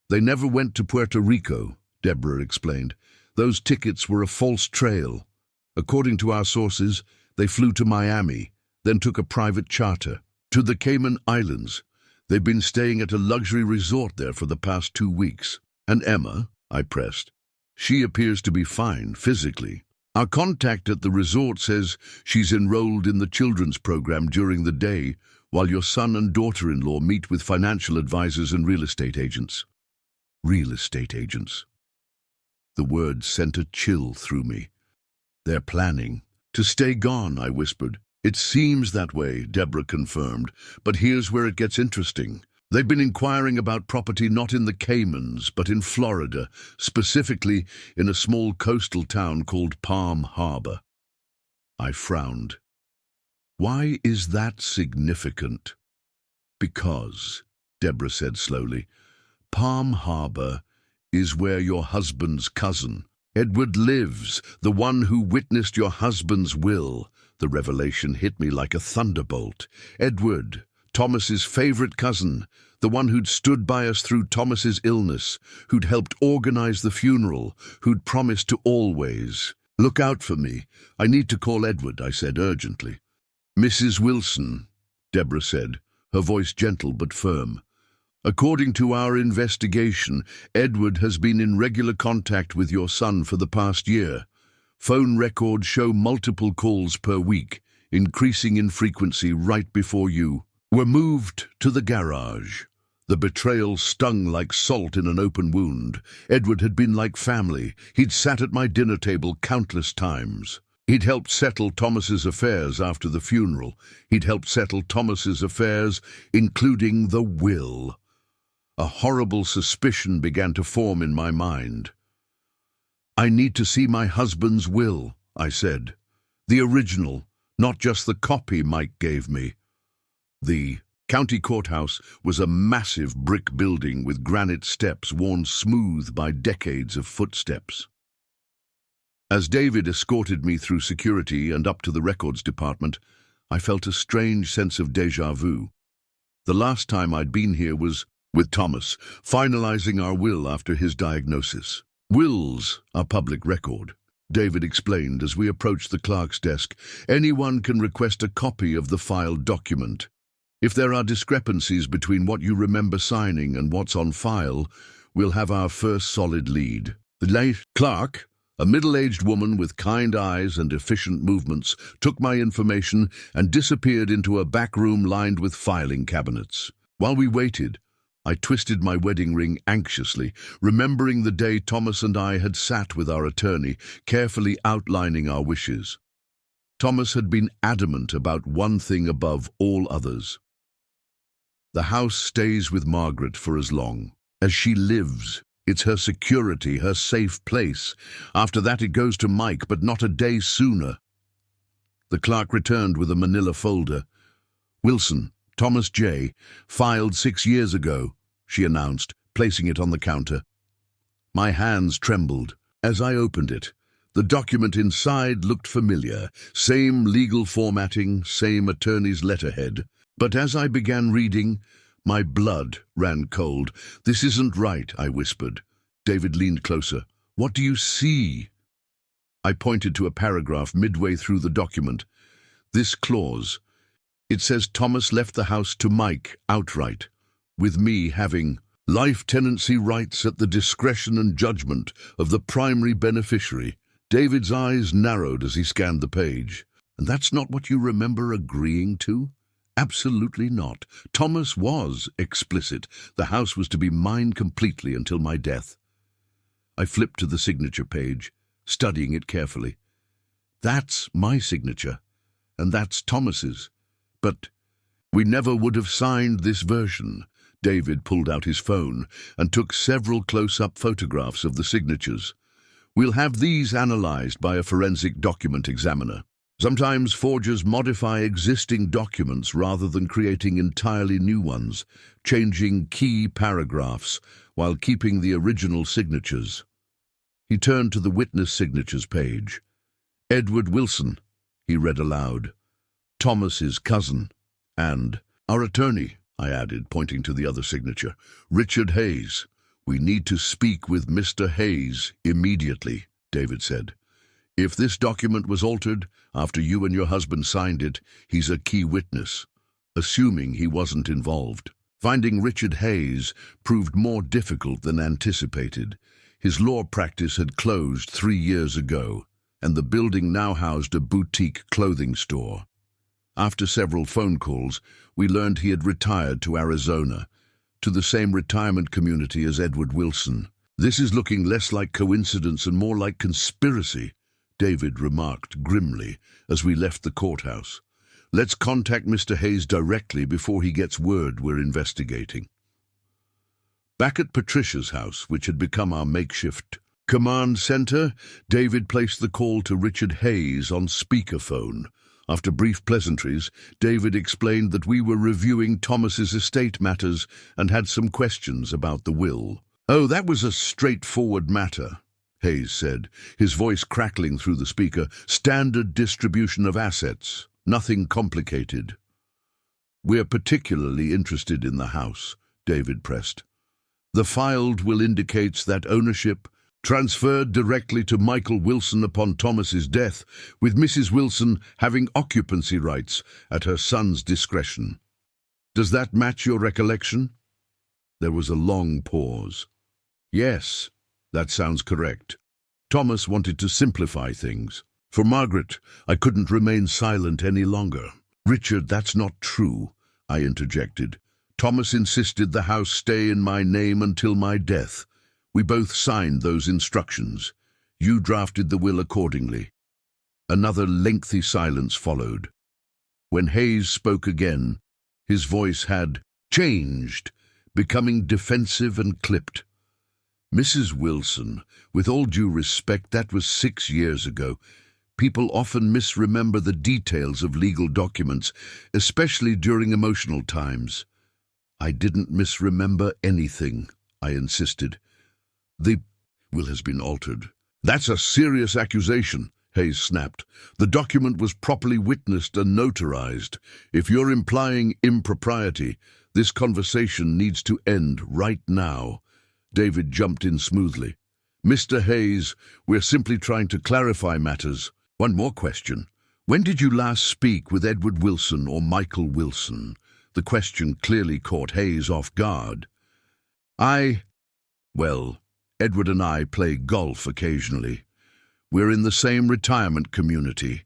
A: They never went to Puerto Rico, Deborah explained. Those tickets were a false trail. According to our sources, they flew to Miami, then took a private charter to the Cayman Islands. They've been staying at a luxury resort there for the past 2 weeks. And Emma? I pressed. She appears to be fine physically. Our contact at the resort says she's enrolled in the children's program during the day, while your son and daughter-in-law meet with financial advisors and real estate agents. Real estate agents. The word sent a chill through me. They're planning to stay gone, I whispered. It seems that way, Deborah confirmed, but here's where it gets interesting. They've been inquiring about property not in the Caymans, but in Florida, specifically in a small coastal town called Palm Harbor. I frowned. Why is that significant? Because, Deborah said slowly, Palm Harbor is where your husband's cousin, Edward, lives, the one who witnessed your husband's will. The revelation hit me like a thunderbolt. Edward, Thomas's favorite cousin, the one who'd stood by us through Thomas's illness, who'd helped organize the funeral, who'd promised to always look out for me. I need to call Edward, I said urgently. Mrs. Wilson, Deborah said, her voice gentle but firm. According to our investigation, Edward has been in regular contact with your son for the past year. Phone records show multiple calls per week, increasing in frequency right before you were moved to the garage. The betrayal stung like salt in an open wound. Edward had been like family. He'd sat at my dinner table countless times. He'd helped settle Thomas's affairs after the funeral. He'd helped settle Thomas's affairs, including the will. A horrible suspicion began to form in my mind. I need to see my husband's will, I said. The original, not just the copy Mike gave me. The county courthouse was a massive brick building with granite steps worn smooth by decades of footsteps. As David escorted me through security and up to the records department, I felt a strange sense of déjà vu. The last time I'd been here was with Thomas, finalizing our will after his diagnosis. Wills are public record, David explained as we approached the clerk's desk. Anyone can request a copy of the filed document. If there are discrepancies between what you remember signing and what's on file, we'll have our first solid lead. The late clerk, a middle-aged woman with kind eyes and efficient movements, took my information and disappeared into a back room lined with filing cabinets. While we waited, I twisted my wedding ring anxiously, remembering the day Thomas and I had sat with our attorney, carefully outlining our wishes. Thomas had been adamant about one thing above all others. The house stays with Margaret for as long as she lives. It's her security, her safe place. After that it goes to Mike, but not a day sooner. The clerk returned with a manila folder. "Wilson, Thomas J., filed 6 years ago," she announced, placing it on the counter. My hands trembled as I opened it. The document inside looked familiar. Same legal formatting, same attorney's letterhead. But as I began reading, my blood ran cold. "This isn't right," I whispered. David leaned closer. "What do you see?" I pointed to a paragraph midway through the document. This clause. It says Thomas left the house to Mike outright, with me having life tenancy rights at the discretion and judgment of the primary beneficiary. David's eyes narrowed as he scanned the page. "And that's not what you remember agreeing to?" "Absolutely not. Thomas was explicit. The house was to be mine completely until my death." I flipped to the signature page, studying it carefully. "That's my signature, and that's Thomas's. But we never would have signed this version." David pulled out his phone and took several close-up photographs of the signatures. "We'll have these analyzed by a forensic document examiner. Sometimes forgers modify existing documents rather than creating entirely new ones, changing key paragraphs while keeping the original signatures." He turned to the witness signatures page. "Edward Wilson," he read aloud. "Thomas's cousin. And our attorney," I added, pointing to the other signature. "Richard Hayes." "We need to speak with Mr. Hayes immediately," David said. "If this document was altered after you and your husband signed it, he's a key witness, assuming he wasn't involved." Finding Richard Hayes proved more difficult than anticipated. His law practice had closed 3 years ago, and the building now housed a boutique clothing store. After several phone calls, we learned he had retired to Arizona, to the same retirement community as Edward Wilson. "This is looking less like coincidence and more like conspiracy," David remarked grimly as we left the courthouse. "Let's contact Mr. Hayes directly before he gets word we're investigating." Back at Patricia's house, which had become our makeshift command center, David placed the call to Richard Hayes on speakerphone. After brief pleasantries, David explained that we were reviewing Thomas's estate matters and had some questions about the will. "Oh, that was a straightforward matter," Hayes said, his voice crackling through the speaker. "Standard distribution of assets. Nothing complicated." "We're particularly interested in the house," David pressed. "The filed will indicates that ownership transferred directly to Michael Wilson upon Thomas's death, with Mrs. Wilson having occupancy rights at her son's discretion. Does that match your recollection?" There was a long pause. "Yes, that sounds correct." Thomas wanted to simplify things. For Margaret, I couldn't remain silent any longer. "Richard, that's not true," I interjected. "Thomas insisted the house stay in my name until my death. We both signed those instructions. You drafted the will accordingly." Another lengthy silence followed. When Hayes spoke again, his voice had changed, becoming defensive and clipped. "Mrs. Wilson, with all due respect, that was 6 years ago. People often misremember the details of legal documents, especially during emotional times." "I didn't misremember anything," I insisted. "The will has been altered." "That's a serious accusation," Hayes snapped. "The document was properly witnessed and notarized. If you're implying impropriety, this conversation needs to end right now." David jumped in smoothly. "Mr. Hayes, we're simply trying to clarify matters. One more question. When did you last speak with Edward Wilson or Michael Wilson?" The question clearly caught Hayes off guard. Well, Edward and I play golf occasionally. We're in the same retirement community.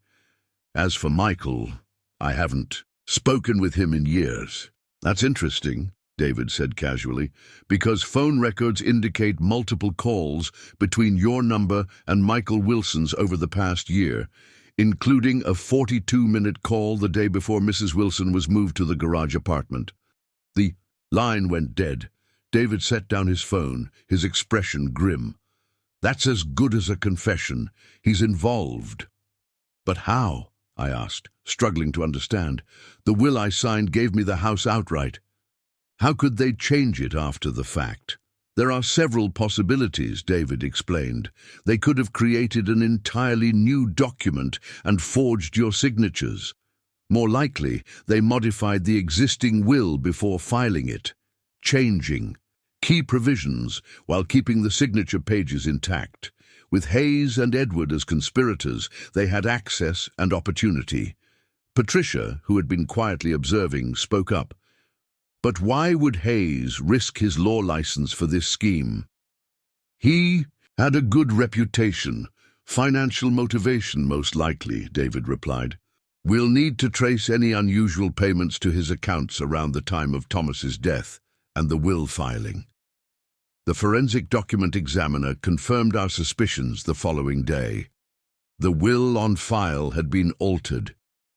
A: As for Michael, I haven't spoken with him in years." "That's interesting," David said casually, because phone records indicate multiple calls between your number and Michael Wilson's over the past year, including a 42-minute call the day before Mrs. Wilson was moved to the garage apartment. The line went dead. David set down his phone, his expression grim. That's as good as a confession. He's involved. But how? I asked, struggling to understand. The will I signed gave me the house outright. How could they change it after the fact? There are several possibilities, David explained. They could have created an entirely new document and forged your signatures. More likely, they modified the existing will before filing it, changing key provisions while keeping the signature pages intact. With Hayes and Edward as conspirators, they had access and opportunity. Patricia, who had been quietly observing, spoke up. But why would Hayes risk his law license for this scheme? He had a good reputation, financial motivation most likely, David replied. We'll need to trace any unusual payments to his accounts around the time of Thomas's death and the will filing. The forensic document examiner confirmed our suspicions the following day. The will on file had been altered.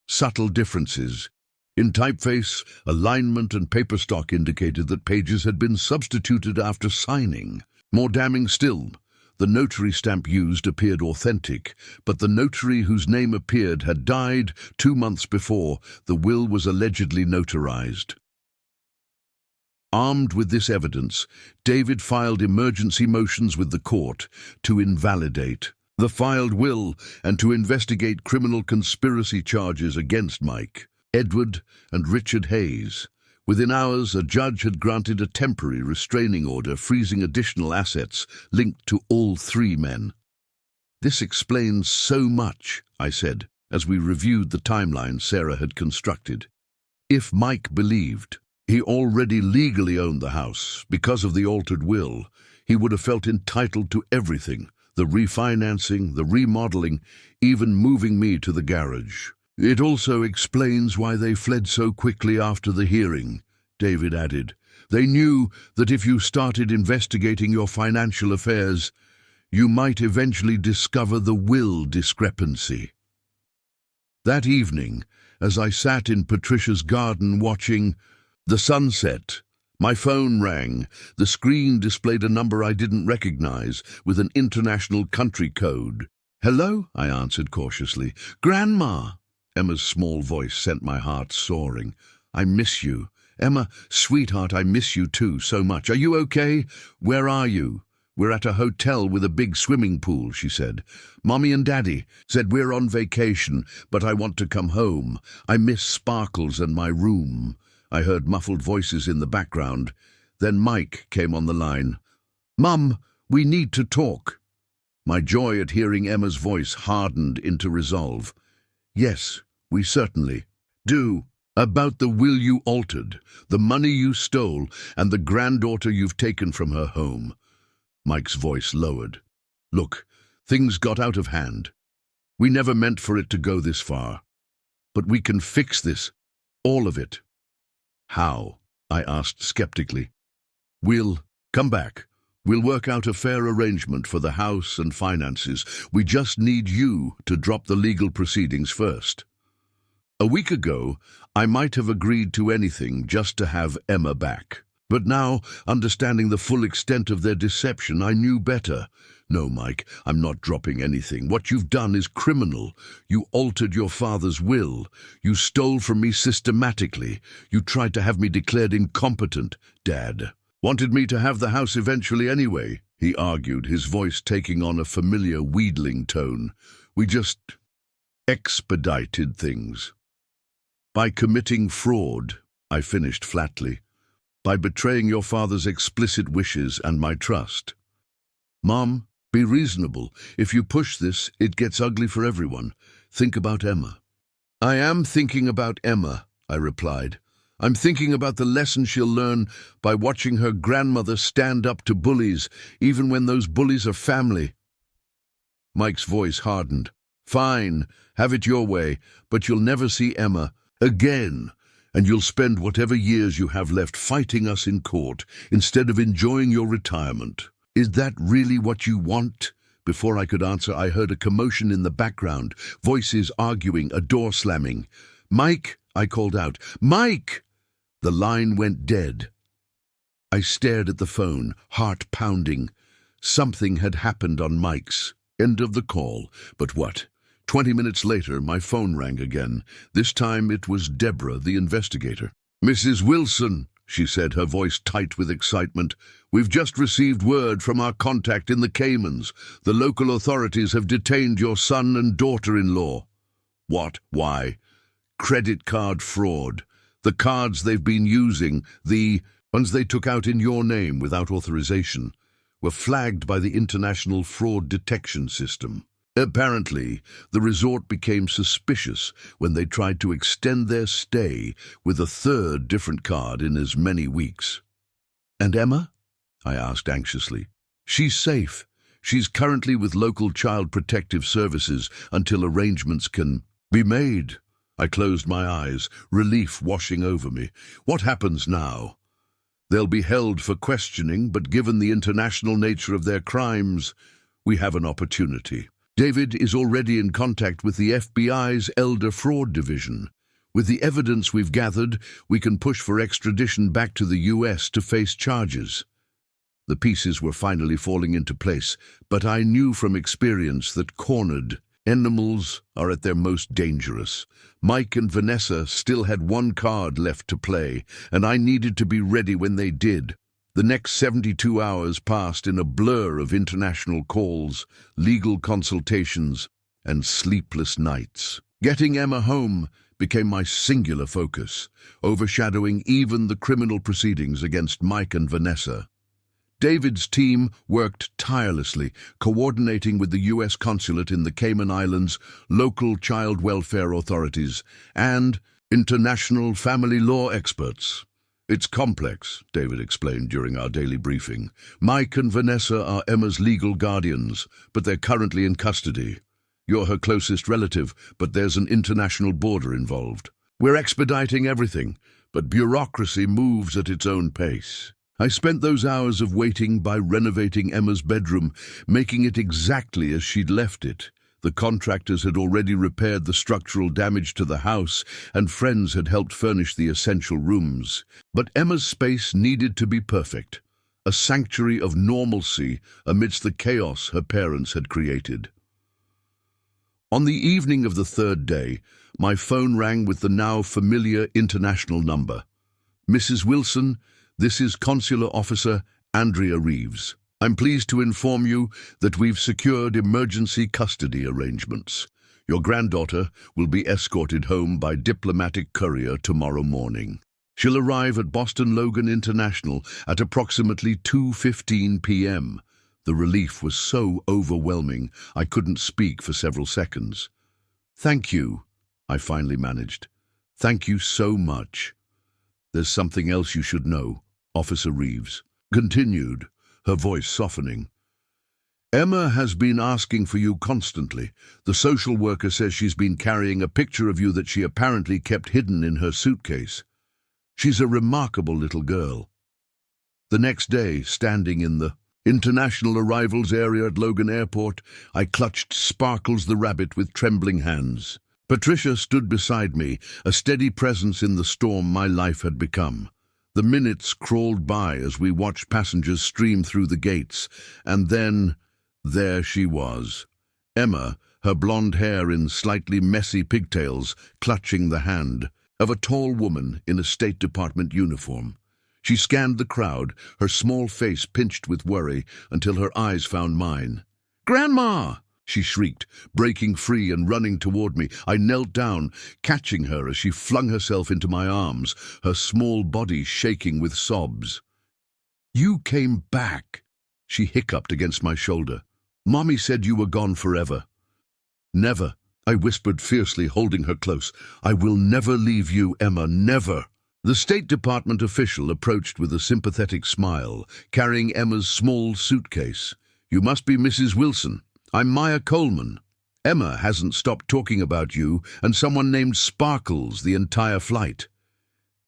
A: Subtle differences in typeface, alignment, and paper stock indicated that pages had been substituted after signing. More damning still, the notary stamp used appeared authentic, but the notary whose name appeared had died 2 months before the will was allegedly notarized. Armed with this evidence, David filed emergency motions with the court to invalidate the filed will and to investigate criminal conspiracy charges against Mike, Edward, and Richard Hayes. Within hours, a judge had granted a temporary restraining order freezing additional assets linked to all 3 men. This explains so much, I said, as we reviewed the timeline Sarah had constructed. If Mike believed he already legally owned the house because of the altered will, he would have felt entitled to everything, the refinancing, the remodeling, even moving me to the garage. It also explains why they fled so quickly after the hearing, David added. They knew that if you started investigating your financial affairs, you might eventually discover the will discrepancy. That evening, as I sat in Patricia's garden watching the sunset, my phone rang. The screen displayed a number I didn't recognize, with an international country code. "Hello," I answered cautiously. "Grandma." Emma's small voice sent my heart soaring. "I miss you." "Emma, sweetheart, I miss you too so much. Are you okay? Where are you?" "We're at a hotel with a big swimming pool," she said. "Mommy and Daddy said we're on vacation, but I want to come home. I miss Sparkles and my room." I heard muffled voices in the background. Then Mike came on the line. "Mum, we need to talk." My joy at hearing Emma's voice hardened into resolve. "Yes, we certainly do. About the will you altered, the money you stole, and the granddaughter you've taken from her home." Mike's voice lowered. "Look, things got out of hand. We never meant for it to go this far. But we can fix this, all of it." "How?" I asked skeptically. "We'll come back. We'll work out a fair arrangement for the house and finances. We just need you to drop the legal proceedings first." A week ago, I might have agreed to anything just to have Emma back. But now, understanding the full extent of their deception, I knew better. "No, Mike, I'm not dropping anything. What you've done is criminal. You altered your father's will. You stole from me systematically. You tried to have me declared incompetent. Dad wanted me to have the house eventually anyway," he argued, his voice taking on a familiar wheedling tone. "We just expedited things." "By committing fraud," I finished flatly. "By betraying your father's explicit wishes and my trust." "Mom, be reasonable. If you push this, it gets ugly for everyone. Think about Emma." "I am thinking about Emma," I replied. "I'm thinking about the lesson she'll learn by watching her grandmother stand up to bullies, even when those bullies are family." Mike's voice hardened. "Fine, have it your way, but you'll never see Emma again. and you'll spend whatever years you have left fighting us in court instead of enjoying your retirement. Is that really what you want?" Before I could answer, I heard a commotion in the background, voices arguing, a door slamming. "Mike!" I called out. "Mike!" The line went dead. I stared at the phone, heart pounding. Something had happened on Mike's end of the call. But what? 20 minutes later, my phone rang again. This time it was Deborah, the investigator. "Mrs. Wilson," she said, her voice tight with excitement, "we've just received word from our contact in the Caymans. The local authorities have detained your son and daughter-in-law." "What? Why?" "Credit card fraud. The cards they've been using, the ones they took out in your name without authorization, were flagged by the International Fraud Detection System. Apparently, the resort became suspicious when they tried to extend their stay with a third different card in as many weeks." "And Emma?" I asked anxiously. "She's safe. She's currently with local child protective services until arrangements can be made." I closed my eyes, relief washing over me. "What happens now?" "They'll be held for questioning, but given the international nature of their crimes, we have an opportunity. David is already in contact with the FBI's Elder Fraud Division. With the evidence we've gathered, we can push for extradition back to the US to face charges." The pieces were finally falling into place, but I knew from experience that cornered animals are at their most dangerous. Mike and Vanessa still had one card left to play, and I needed to be ready when they did. The next 72 hours passed in a blur of international calls, legal consultations, and sleepless nights. Getting Emma home became my singular focus, overshadowing even the criminal proceedings against Mike and Vanessa. David's team worked tirelessly, coordinating with the U.S. consulate in the Cayman Islands, local child welfare authorities, and international family law experts. "It's complex," David explained during our daily briefing. "Mike and Vanessa are Emma's legal guardians, but they're currently in custody. You're her closest relative, but there's an international border involved. We're expediting everything, but bureaucracy moves at its own pace." I spent those hours of waiting by renovating Emma's bedroom, making it exactly as she'd left it. The contractors had already repaired the structural damage to the house, and friends had helped furnish the essential rooms. But Emma's space needed to be perfect, a sanctuary of normalcy amidst the chaos her parents had created. On the evening of the third day, my phone rang with the now familiar international number. "Mrs. Wilson, this is Consular Officer Andrea Reeves. I'm pleased to inform you that we've secured emergency custody arrangements. Your granddaughter will be escorted home by diplomatic courier tomorrow morning. She'll arrive at Boston Logan International at approximately 2:15 p.m. The relief was so overwhelming I couldn't speak for several seconds. "Thank you," I finally managed. "Thank you so much. There's something else you should know," Officer Reeves continued, her voice softening. "Emma has been asking for you constantly. The social worker says she's been carrying a picture of you that she apparently kept hidden in her suitcase. She's a remarkable little girl." The next day, standing in the international arrivals area at Logan Airport, I clutched Sparkles the rabbit with trembling hands. Patricia stood beside me, a steady presence in the storm my life had become. The minutes crawled by as we watched passengers stream through the gates, and then there she was. Emma, her blonde hair in slightly messy pigtails, clutching the hand of a tall woman in a State Department uniform. She scanned the crowd, her small face pinched with worry, until her eyes found mine. "Grandma!" she shrieked, breaking free and running toward me. I knelt down, catching her as she flung herself into my arms, her small body shaking with sobs. "You came back," she hiccuped against my shoulder. "Mommy said you were gone forever." "Never," I whispered fiercely, holding her close. "I will never leave you, Emma, never." The State Department official approached with a sympathetic smile, carrying Emma's small suitcase. "You must be Mrs. Wilson. I'm Maya Coleman. Emma hasn't stopped talking about you and someone named Sparkles the entire flight."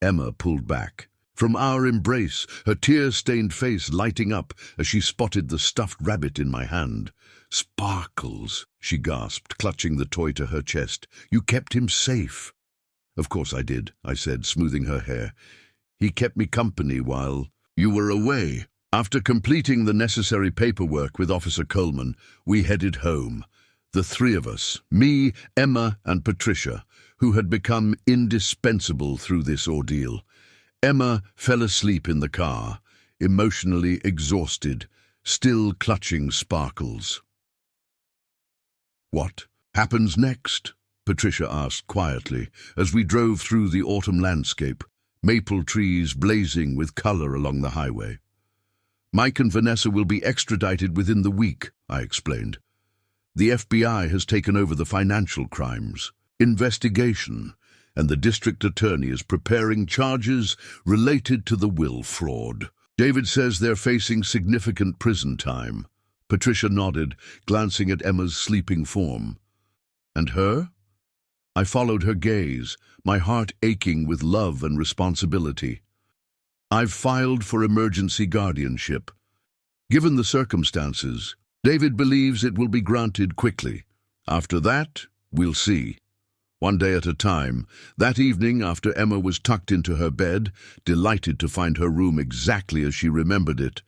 A: Emma pulled back. From our embrace, her tear-stained face lighting up as she spotted the stuffed rabbit in my hand. "Sparkles," she gasped, clutching the toy to her chest. "You kept him safe." "Of course I did," I said, smoothing her hair. "He kept me company while you were away." After completing the necessary paperwork with Officer Coleman, we headed home. The three of us, me, Emma, and Patricia, who had become indispensable through this ordeal. Emma fell asleep in the car, emotionally exhausted, still clutching Sparkles. "What happens next?" Patricia asked quietly as we drove through the autumn landscape, maple trees blazing with color along the highway. "Mike and Vanessa will be extradited within the week," I explained. "The FBI has taken over the financial crimes investigation, and the district attorney is preparing charges related to the will fraud. David says they're facing significant prison time." Patricia nodded, glancing at Emma's sleeping form. "And her?" I followed her gaze, my heart aching with love and responsibility. "I've filed for emergency guardianship. Given the circumstances, David believes it will be granted quickly. After that, we'll see. One day at a time." That evening, after Emma was tucked into her bed, delighted to find her room exactly as she remembered it,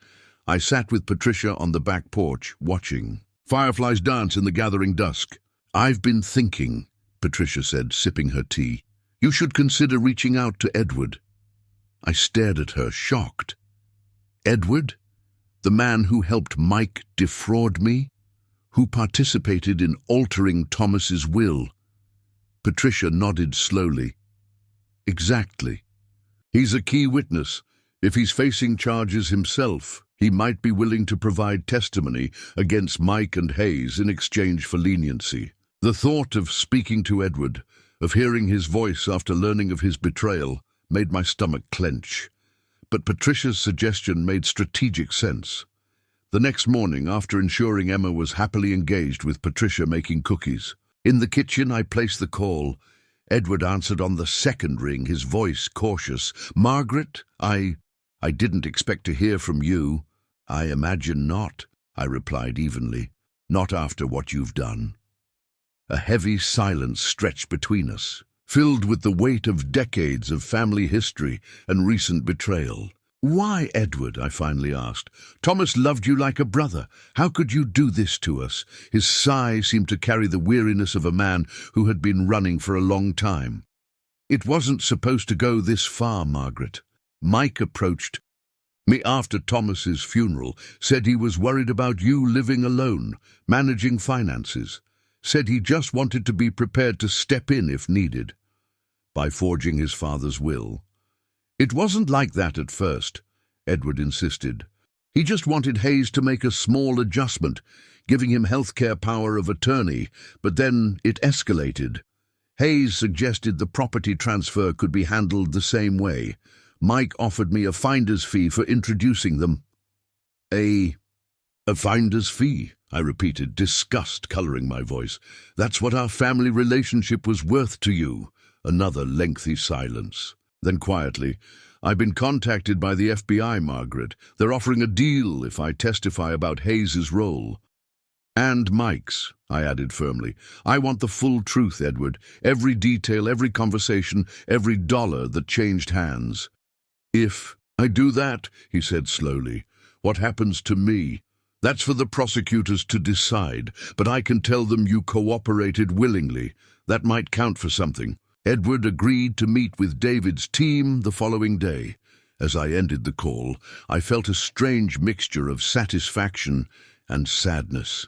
A: I sat with Patricia on the back porch, watching fireflies dance in the gathering dusk. "I've been thinking," Patricia said, sipping her tea. "You should consider reaching out to Edward." I stared at her, shocked. "Edward? The man who helped Mike defraud me? Who participated in altering Thomas's will?" Patricia nodded slowly. "Exactly. He's a key witness. If he's facing charges himself, he might be willing to provide testimony against Mike and Hayes in exchange for leniency." The thought of speaking to Edward, of hearing his voice after learning of his betrayal, made my stomach clench. But Patricia's suggestion made strategic sense. The next morning, after ensuring Emma was happily engaged with Patricia making cookies, in the kitchen I placed the call. Edward answered on the second ring, his voice cautious. "Margaret, I didn't expect to hear from you." "I imagine not," I replied evenly. "Not after what you've done." A heavy silence stretched between us, filled with the weight of decades of family history and recent betrayal. "Why, Edward?" I finally asked. "Thomas loved you like a brother. How could you do this to us?" His sigh seemed to carry the weariness of a man who had been running for a long time. "It wasn't supposed to go this far, Margaret. Mike approached me after Thomas's funeral, said he was worried about you living alone, managing finances. Said he just wanted to be prepared to step in if needed, by forging his father's will." "It wasn't like that at first," Edward insisted. "He just wanted Hayes to make a small adjustment, giving him healthcare power of attorney, but then it escalated. Hayes suggested the property transfer could be handled the same way. Mike offered me a finder's fee for introducing them." A finder's fee?" I repeated, disgust coloring my voice. "That's what our family relationship was worth to you." Another lengthy silence. Then quietly, "I've been contacted by the FBI, Margaret. They're offering a deal if I testify about Hayes's role." "And Mike's," I added firmly. "I want the full truth, Edward. Every detail, every conversation, every dollar that changed hands." "If I do that," he said slowly, "what happens to me? That's for the prosecutors to decide, but I can tell them you cooperated willingly. That might count for something." Edward agreed to meet with David's team the following day. As I ended the call, I felt a strange mixture of satisfaction and sadness.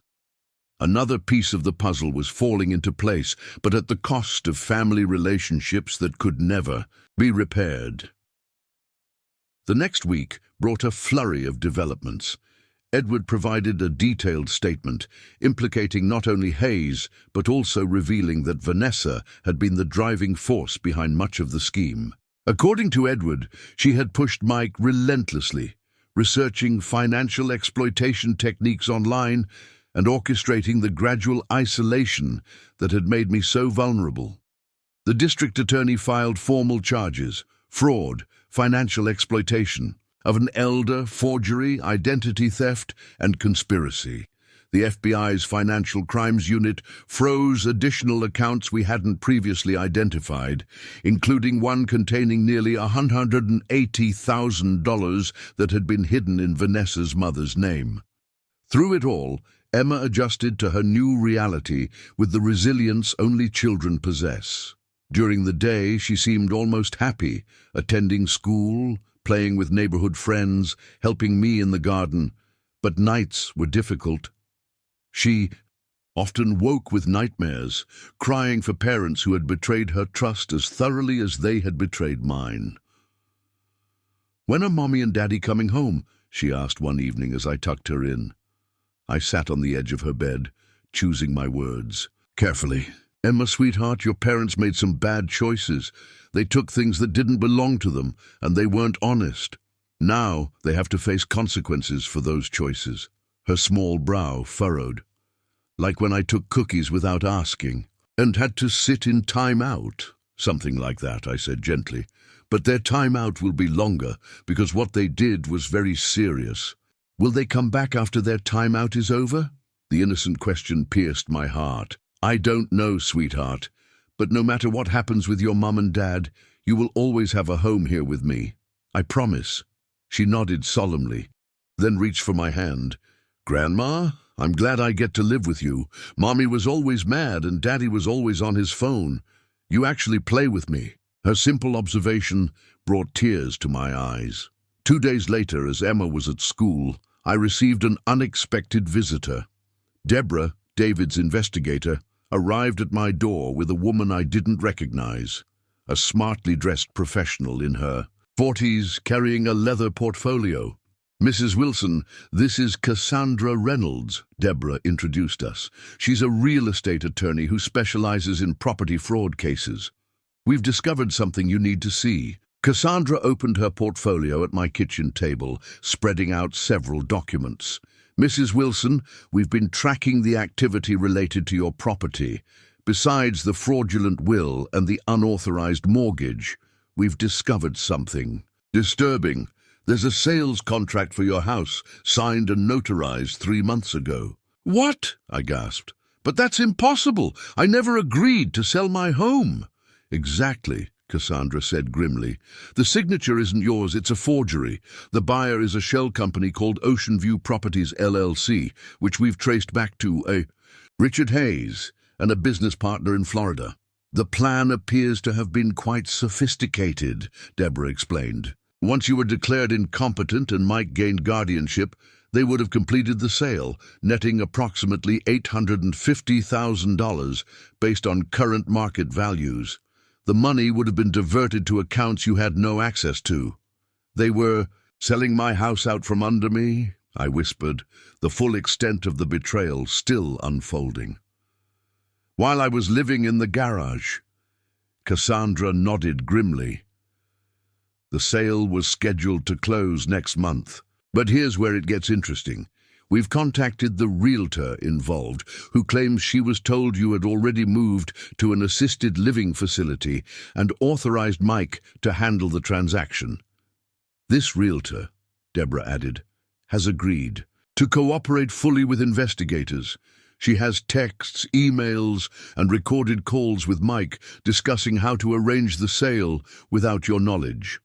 A: Another piece of the puzzle was falling into place, but at the cost of family relationships that could never be repaired. The next week brought a flurry of developments. Edward provided a detailed statement, implicating not only Hayes, but also revealing that Vanessa had been the driving force behind much of the scheme. According to Edward, she had pushed Mike relentlessly, researching financial exploitation techniques online and orchestrating the gradual isolation that had made me so vulnerable. The district attorney filed formal charges, fraud, financial exploitation of an elder, forgery, identity theft, and conspiracy. The FBI's Financial Crimes Unit froze additional accounts we hadn't previously identified, including one containing nearly $180,000 that had been hidden in Vanessa's mother's name. Through it all, Emma adjusted to her new reality with the resilience only children possess. During the day, she seemed almost happy, attending school, playing with neighborhood friends, helping me in the garden. But nights were difficult. She often woke with nightmares, crying for parents who had betrayed her trust as thoroughly as they had betrayed mine. "When are Mommy and Daddy coming home?" she asked one evening as I tucked her in. I sat on the edge of her bed, choosing my words carefully. "Emma, sweetheart, your parents made some bad choices. They took things that didn't belong to them, and they weren't honest. Now they have to face consequences for those choices." Her small brow furrowed. "Like when I took cookies without asking, and had to sit in time out." "Something like that," I said gently. "But their time out will be longer, because what they did was very serious." "Will they come back after their time out is over?" The innocent question pierced my heart. "I don't know, sweetheart, but no matter what happens with your mum and dad, you will always have a home here with me. I promise." She nodded solemnly, then reached for my hand. "Grandma, I'm glad I get to live with you. Mommy was always mad and Daddy was always on his phone. You actually play with me." Her simple observation brought tears to my eyes. 2 days later, as Emma was at school, I received an unexpected visitor. Deborah, David's investigator, arrived at my door with a woman I didn't recognize, a smartly dressed professional in her 40s carrying a leather portfolio. "Mrs. Wilson, this is Cassandra Reynolds," Deborah introduced us. "She's a real estate attorney who specializes in property fraud cases. We've discovered something you need to see." Cassandra opened her portfolio at my kitchen table, spreading out several documents. "Mrs. Wilson, we've been tracking the activity related to your property. Besides the fraudulent will and the unauthorized mortgage, we've discovered something disturbing. There's a sales contract for your house, signed and notarized 3 months ago." "What?" I gasped. "But that's impossible. I never agreed to sell my home." "Exactly," Cassandra said grimly. "The signature isn't yours, it's a forgery. The buyer is a shell company called Ocean View Properties, LLC, which we've traced back to a Richard Hayes and a business partner in Florida." "The plan appears to have been quite sophisticated," Deborah explained. "Once you were declared incompetent and Mike gained guardianship, they would have completed the sale, netting approximately $850,000 based on current market values. The money would have been diverted to accounts you had no access to. They were selling my house out from under me," I whispered, the full extent of the betrayal still unfolding. "While I was living in the garage." Cassandra nodded grimly. "The sale was scheduled to close next month. But here's where it gets interesting. We've contacted the Realtor involved, who claims she was told you had already moved to an assisted living facility and authorized Mike to handle the transaction. This Realtor," Deborah added, "has agreed to cooperate fully with investigators. She has texts, emails, and recorded calls with Mike discussing how to arrange the sale without your knowledge."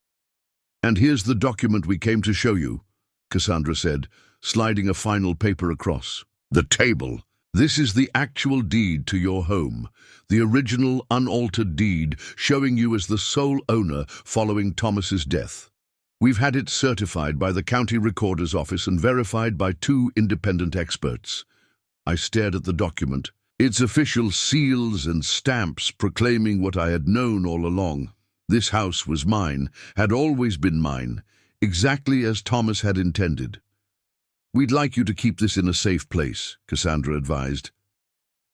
A: "And here's the document we came to show you," Cassandra said, sliding a final paper across the table. "This is the actual deed to your home, the original unaltered deed showing you as the sole owner following Thomas's death. We've had it certified by the county recorder's office and verified by 2 independent experts." I stared at the document, its official seals and stamps proclaiming what I had known all along. This house was mine, had always been mine, exactly as Thomas had intended. "We'd like you to keep this in a safe place," Cassandra advised.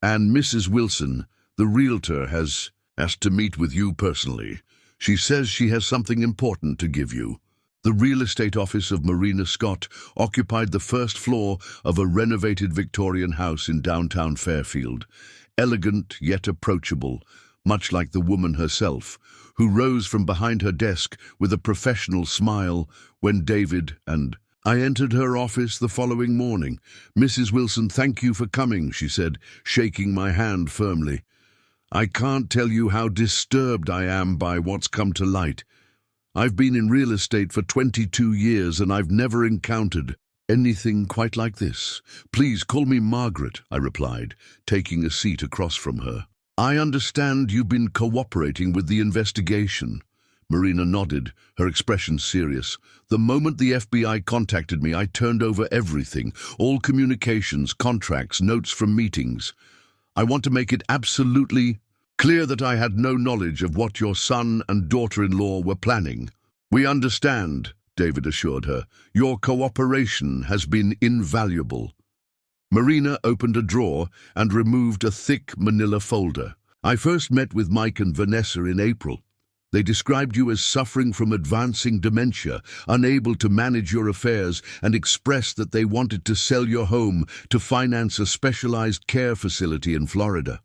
A: "And Mrs. Wilson, the Realtor, has asked to meet with you personally. She says she has something important to give you." The real estate office of Marina Scott occupied the first floor of a renovated Victorian house in downtown Fairfield. Elegant yet approachable, much like the woman herself, who rose from behind her desk with a professional smile when David and I entered her office the following morning. "Mrs. Wilson, thank you for coming," she said, shaking my hand firmly. "I can't tell you how disturbed I am by what's come to light. I've been in real estate for 22 years and I've never encountered anything quite like this." "Please call me Margaret," I replied, taking a seat across from her. "I understand you've been cooperating with the investigation." Marina nodded, her expression serious. "The moment the FBI contacted me, I turned over everything, all communications, contracts, notes from meetings. I want to make it absolutely clear that I had no knowledge of what your son and daughter-in-law were planning." "We understand," David assured her. "Your cooperation has been invaluable." Marina opened a drawer and removed a thick manila folder. "I first met with Mike and Vanessa in April. They described you as suffering from advancing dementia, unable to manage your affairs, and expressed that they wanted to sell your home to finance a specialized care facility in Florida."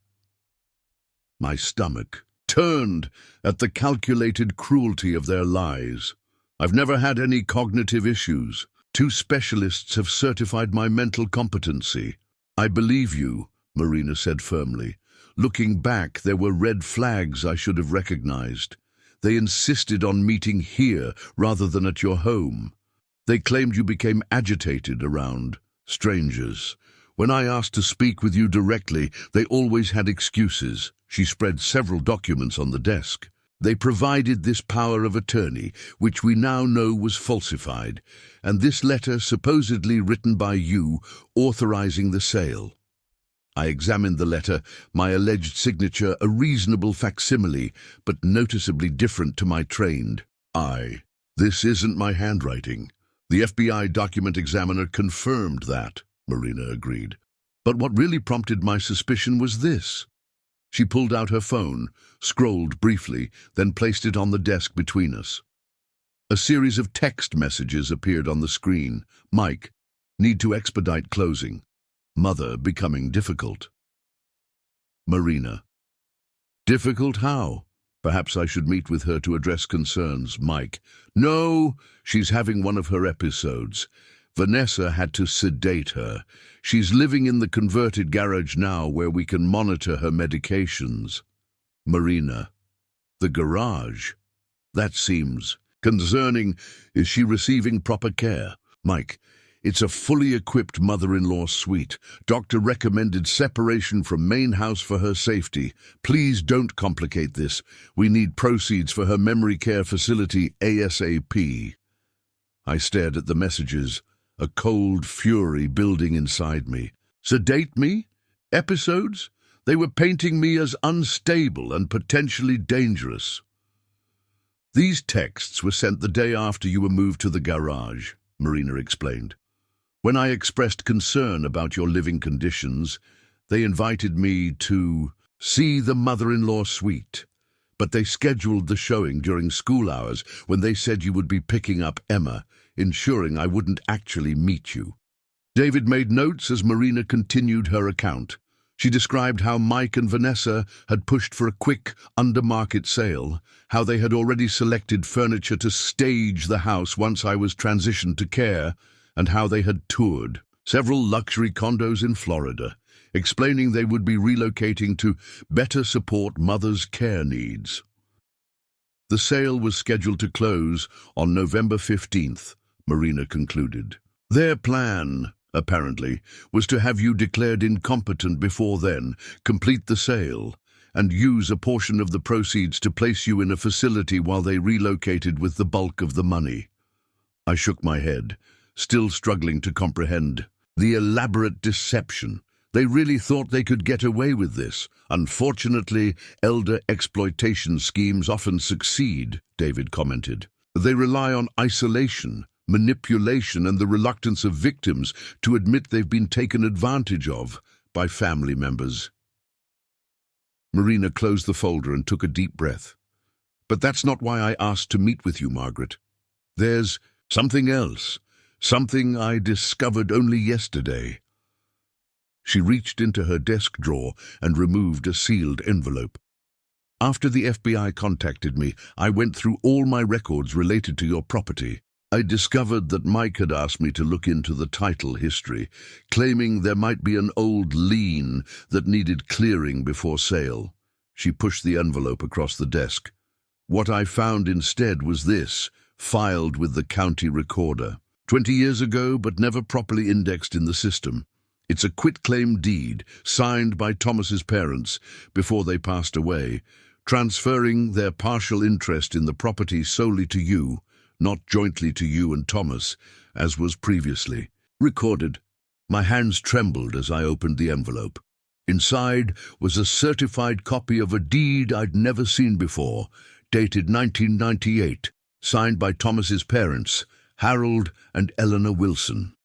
A: My stomach turned at the calculated cruelty of their lies. "I've never had any cognitive issues. 2 specialists have certified my mental competency." "I believe you," Marina said firmly. "Looking back, there were red flags I should have recognized. They insisted on meeting here rather than at your home. They claimed you became agitated around strangers. When I asked to speak with you directly, they always had excuses." She spread several documents on the desk. "They provided this power of attorney, which we now know was falsified, and this letter supposedly written by you authorizing the sale." I examined the letter, my alleged signature a reasonable facsimile, but noticeably different to my trained eye. "This isn't my handwriting." "The FBI document examiner confirmed that," Marina agreed. "But what really prompted my suspicion was this." She pulled out her phone, scrolled briefly, then placed it on the desk between us. A series of text messages appeared on the screen. "Mike, need to expedite closing. Mother becoming difficult." Marina: "Difficult how? Perhaps I should meet with her to address concerns." Mike: "No, she's having one of her episodes. Vanessa had to sedate her. She's living in the converted garage now where we can monitor her medications." Marina: "The garage? That seems concerning. Is she receiving proper care?" Mike: "It's a fully equipped mother-in-law suite. Doctor recommended separation from main house for her safety. Please don't complicate this. We need proceeds for her memory care facility ASAP." I stared at the messages, a cold fury building inside me. Sedate me? Episodes? They were painting me as unstable and potentially dangerous. "These texts were sent the day after you were moved to the garage," Marina explained. "When I expressed concern about your living conditions, they invited me to see the mother-in-law suite. But they scheduled the showing during school hours when they said you would be picking up Emma, ensuring I wouldn't actually meet you." David made notes as Marina continued her account. She described how Mike and Vanessa had pushed for a quick, under-market sale, how they had already selected furniture to stage the house once I was transitioned to care, and how they had toured several luxury condos in Florida, explaining they would be relocating to better support mother's care needs. The sale was scheduled to close on November 15th, Marina concluded. "Their plan, apparently, was to have you declared incompetent before then, complete the sale, and use a portion of the proceeds to place you in a facility while they relocated with the bulk of the money." I shook my head, still struggling to comprehend the elaborate deception. They really thought they could get away with this. "Unfortunately, elder exploitation schemes often succeed," David commented. "They rely on isolation, manipulation, and the reluctance of victims to admit they've been taken advantage of by family members." Marina closed the folder and took a deep breath. "But that's not why I asked to meet with you, Margaret. There's something else, something I discovered only yesterday." She reached into her desk drawer and removed a sealed envelope. After the FBI contacted me, I went through all my records related to your property. I discovered that Mike had asked me to look into the title history, claiming there might be an old lien that needed clearing before sale. She pushed the envelope across the desk. What I found instead was this, filed with the county recorder. 20 years ago, but never properly indexed in the system. It's a quitclaim deed, signed by Thomas's parents before they passed away, transferring their partial interest in the property solely to you, not jointly to you and Thomas, as was previously recorded. My hands trembled as I opened the envelope. Inside was a certified copy of a deed I'd never seen before, dated 1998, signed by Thomas's parents, Harold and Eleanor Wilson.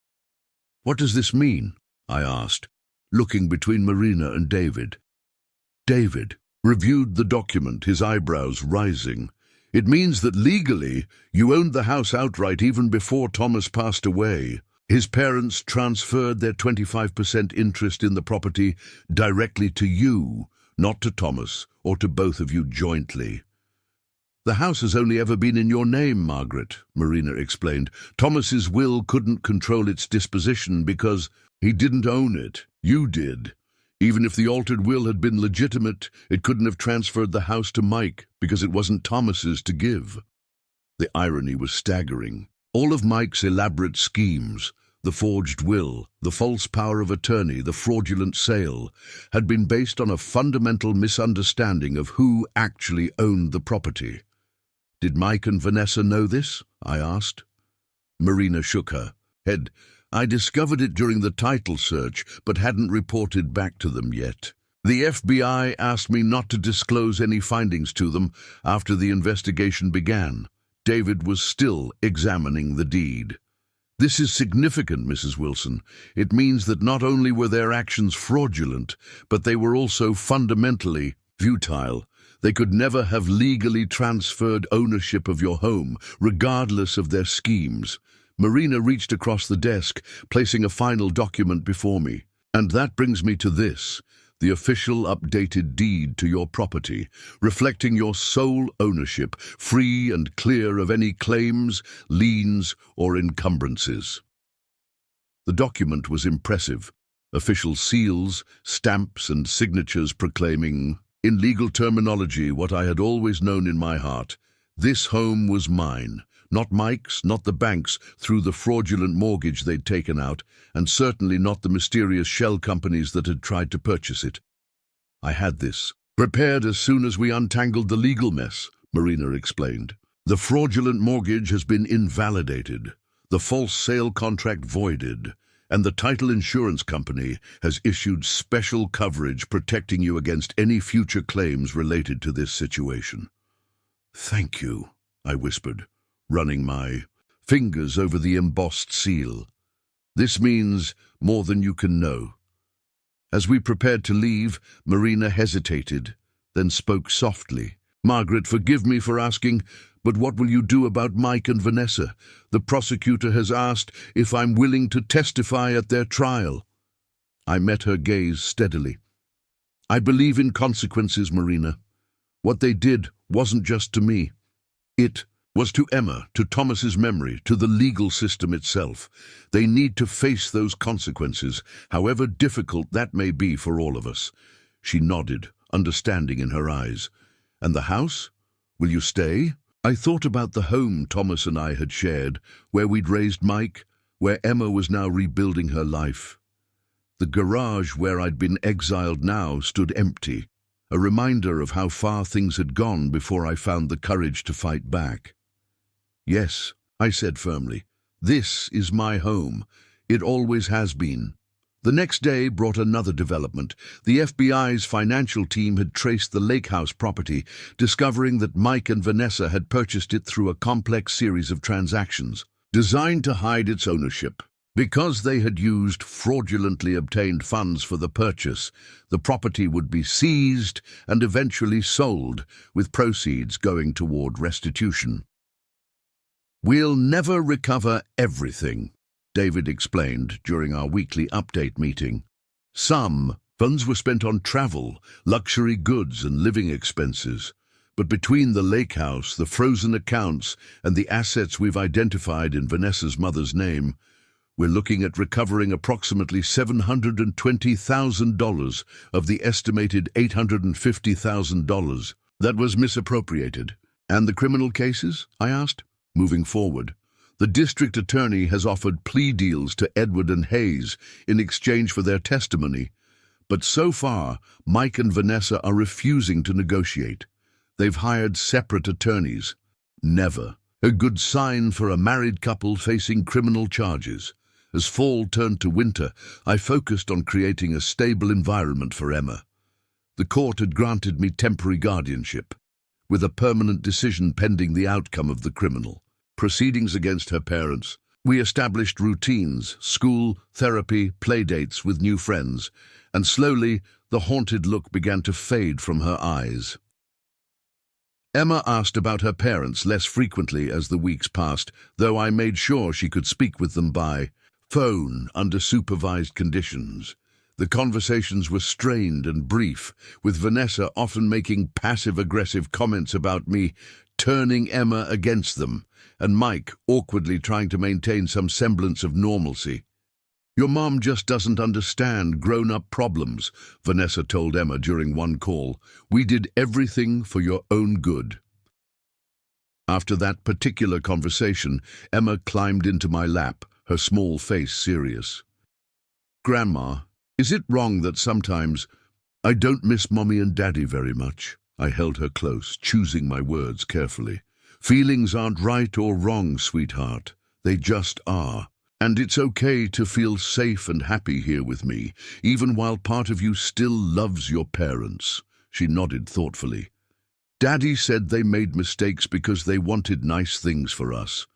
A: "What does this mean?" I asked, looking between Marina and David. David reviewed the document, his eyebrows rising. "It means that legally, you owned the house outright even before Thomas passed away. His parents transferred their 25% interest in the property directly to you, not to Thomas or to both of you jointly." "The house has only ever been in your name, Margaret," Marina explained. "Thomas's will couldn't control its disposition because he didn't own it. You did. Even if the altered will had been legitimate, it couldn't have transferred the house to Mike because it wasn't Thomas's to give." The irony was staggering. All of Mike's elaborate schemes, the forged will, the false power of attorney, the fraudulent sale, had been based on a fundamental misunderstanding of who actually owned the property. "Did Mike and Vanessa know this?" I asked. Marina shook her head. "I discovered it during the title search, but hadn't reported back to them yet. The FBI asked me not to disclose any findings to them after the investigation began. David was still examining the deed." "This is significant, Mrs. Wilson. It means that not only were their actions fraudulent, but they were also fundamentally futile. They could never have legally transferred ownership of your home, regardless of their schemes." Marina reached across the desk, placing a final document before me. "And that brings me to this, the official updated deed to your property, reflecting your sole ownership, free and clear of any claims, liens, or encumbrances." The document was impressive. Official seals, stamps, and signatures proclaiming, in legal terminology, what I had always known in my heart: this home was mine. Not Mike's, not the bank's, through the fraudulent mortgage they'd taken out, and certainly not the mysterious shell companies that had tried to purchase it. "I had this prepared as soon as we untangled the legal mess," Marina explained. "The fraudulent mortgage has been invalidated, the false sale contract voided, and the title insurance company has issued special coverage protecting you against any future claims related to this situation." "Thank you," I whispered, running my fingers over the embossed seal. "This means more than you can know." As we prepared to leave, Marina hesitated, then spoke softly. "Margaret, forgive me for asking, but what will you do about Mike and Vanessa? The prosecutor has asked if I'm willing to testify at their trial." I met her gaze steadily. "I believe in consequences, Marina. What they did wasn't just to me. It was to Emma, to Thomas's memory, to the legal system itself. They need to face those consequences, however difficult that may be for all of us." She nodded, understanding in her eyes. "And the house? Will you stay?" I thought about the home Thomas and I had shared, where we'd raised Mike, where Emma was now rebuilding her life. The garage where I'd been exiled now stood empty, a reminder of how far things had gone before I found the courage to fight back. "Yes," I said firmly, "this is my home. It always has been." The next day brought another development. The FBI's financial team had traced the Lake House property, discovering that Mike and Vanessa had purchased it through a complex series of transactions, designed to hide its ownership. Because they had used fraudulently obtained funds for the purchase, the property would be seized and eventually sold, with proceeds going toward restitution. "We'll never recover everything," David explained during our weekly update meeting. "Some Funds were spent on travel, luxury goods, and living expenses. But between the lake house, the frozen accounts, and the assets we've identified in Vanessa's mother's name, we're looking at recovering approximately $720,000 of the estimated $850,000 that was misappropriated. And the criminal cases? I asked. Moving forward, the district attorney has offered plea deals to Edward and Hayes in exchange for their testimony. But so far, Mike and Vanessa are refusing to negotiate. They've hired separate attorneys. Never. A good sign for a married couple facing criminal charges. As fall turned to winter, I focused on creating a stable environment for Emma. The court had granted me temporary guardianship, with a permanent decision pending the outcome of the criminal proceedings against her parents. We established routines, school, therapy, playdates with new friends, and slowly the haunted look began to fade from her eyes. Emma asked about her parents less frequently as the weeks passed, though I made sure she could speak with them by phone under supervised conditions. The conversations were strained and brief, with Vanessa often making passive-aggressive comments about me, turning Emma against them, and Mike awkwardly trying to maintain some semblance of normalcy. "Your mom just doesn't understand grown-up problems," Vanessa told Emma during one call. "We did everything for your own good." After that particular conversation, Emma climbed into my lap, her small face serious. "Grandma, is it wrong that sometimes I don't miss Mommy and Daddy very much?" I held her close, choosing my words carefully. "Feelings aren't right or wrong, sweetheart. They just are. And it's okay to feel safe and happy here with me, even while part of you still loves your parents." She nodded thoughtfully. "Daddy said they made mistakes because they wanted nice things for us,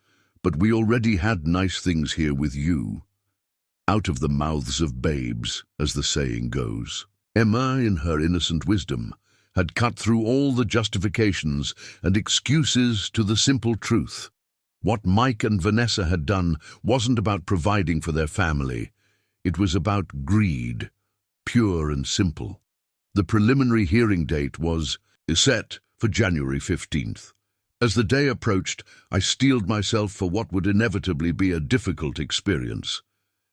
A: but we already had nice things here with you. Out of the mouths of babes, as the saying goes." Emma, in her innocent wisdom, had cut through all the justifications and excuses to the simple truth. What Mike and Vanessa had done wasn't about providing for their family. It was about greed, pure and simple. The preliminary hearing date was set for January 15th. As the day approached, I steeled myself for what would inevitably be a difficult experience.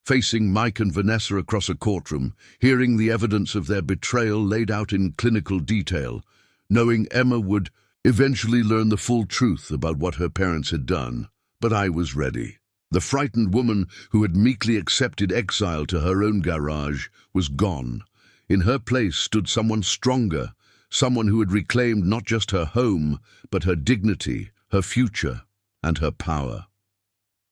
A: Facing Mike and Vanessa across a courtroom, hearing the evidence of their betrayal laid out in clinical detail, knowing Emma would eventually learn the full truth about what her parents had done. But I was ready. The frightened woman who had meekly accepted exile to her own garage was gone. In her place stood someone stronger, someone who had reclaimed not just her home, but her dignity, her future, and her power.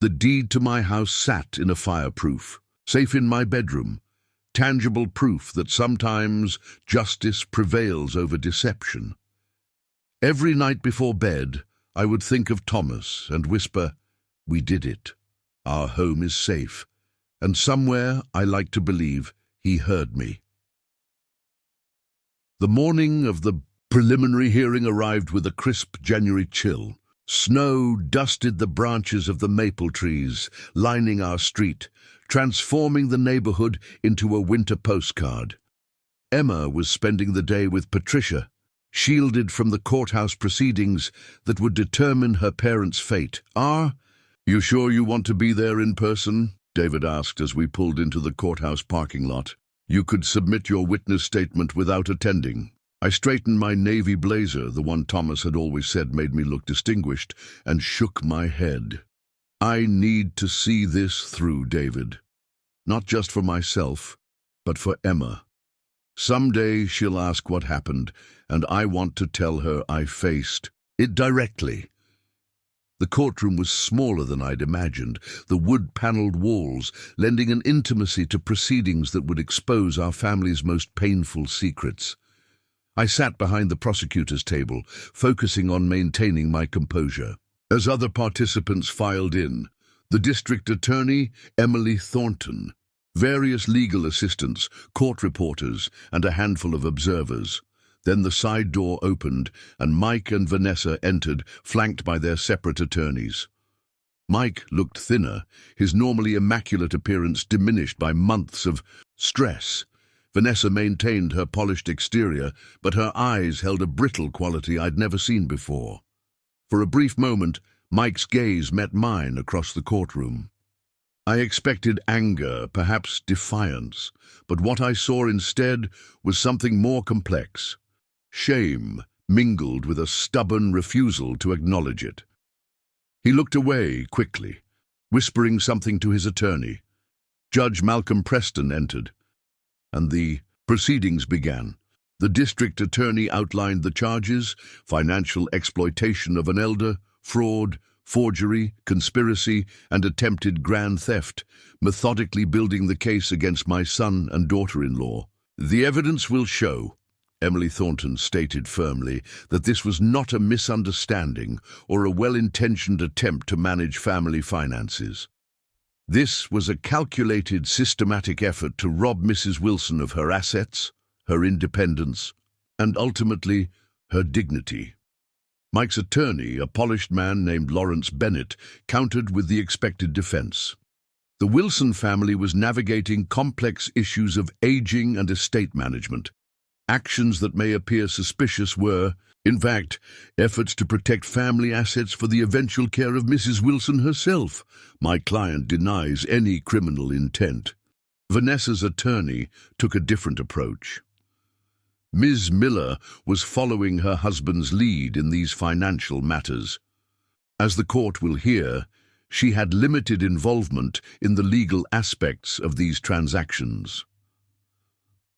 A: The deed to my house sat in a fireproof, safe in my bedroom, tangible proof that sometimes justice prevails over deception. Every night before bed, I would think of Thomas and whisper, "We did it. Our home is safe." And somewhere, I like to believe, he heard me. The morning of the preliminary hearing arrived with a crisp January chill. Snow dusted the branches of the maple trees lining our street, transforming the neighborhood into a winter postcard. Emma was spending the day with Patricia, shielded from the courthouse proceedings that would determine her parents' fate. "You sure you want to be there in person?" David asked as we pulled into the courthouse parking lot. "You could submit your witness statement without attending." I straightened my navy blazer, the one Thomas had always said made me look distinguished, and shook my head. "I need to see this through, David. Not just for myself, but for Emma. Someday she'll ask what happened, and I want to tell her I faced it directly." The courtroom was smaller than I'd imagined, the wood-paneled walls lending an intimacy to proceedings that would expose our family's most painful secrets. I sat behind the prosecutor's table, focusing on maintaining my composure. As other participants filed in, the district attorney, Emily Thornton, various legal assistants, court reporters, and a handful of observers. Then the side door opened, and Mike and Vanessa entered, flanked by their separate attorneys. Mike looked thinner, his normally immaculate appearance diminished by months of stress, Vanessa maintained her polished exterior, but her eyes held a brittle quality I'd never seen before. For a brief moment, Mike's gaze met mine across the courtroom. I expected anger, perhaps defiance, but what I saw instead was something more complex. Shame mingled with a stubborn refusal to acknowledge it. He looked away quickly, whispering something to his attorney. Judge Malcolm Preston entered, and the proceedings began. The district attorney outlined the charges: financial exploitation of an elder, fraud, forgery, conspiracy, and attempted grand theft, methodically building the case against my son and daughter-in-law. "The evidence will show," Emily Thornton stated firmly, "that this was not a misunderstanding or a well-intentioned attempt to manage family finances. This was a calculated, systematic effort to rob Mrs. Wilson of her assets, her independence, and ultimately, her dignity." Mike's attorney, a polished man named Lawrence Bennett, countered with the expected defense. The Wilson family was navigating complex issues of aging and estate management. Actions that may appear suspicious were, in fact, efforts to protect family assets for the eventual care of Mrs. Wilson herself. My client denies any criminal intent. Vanessa's attorney took a different approach. Ms. Miller was following her husband's lead in these financial matters. As the court will hear, she had limited involvement in the legal aspects of these transactions.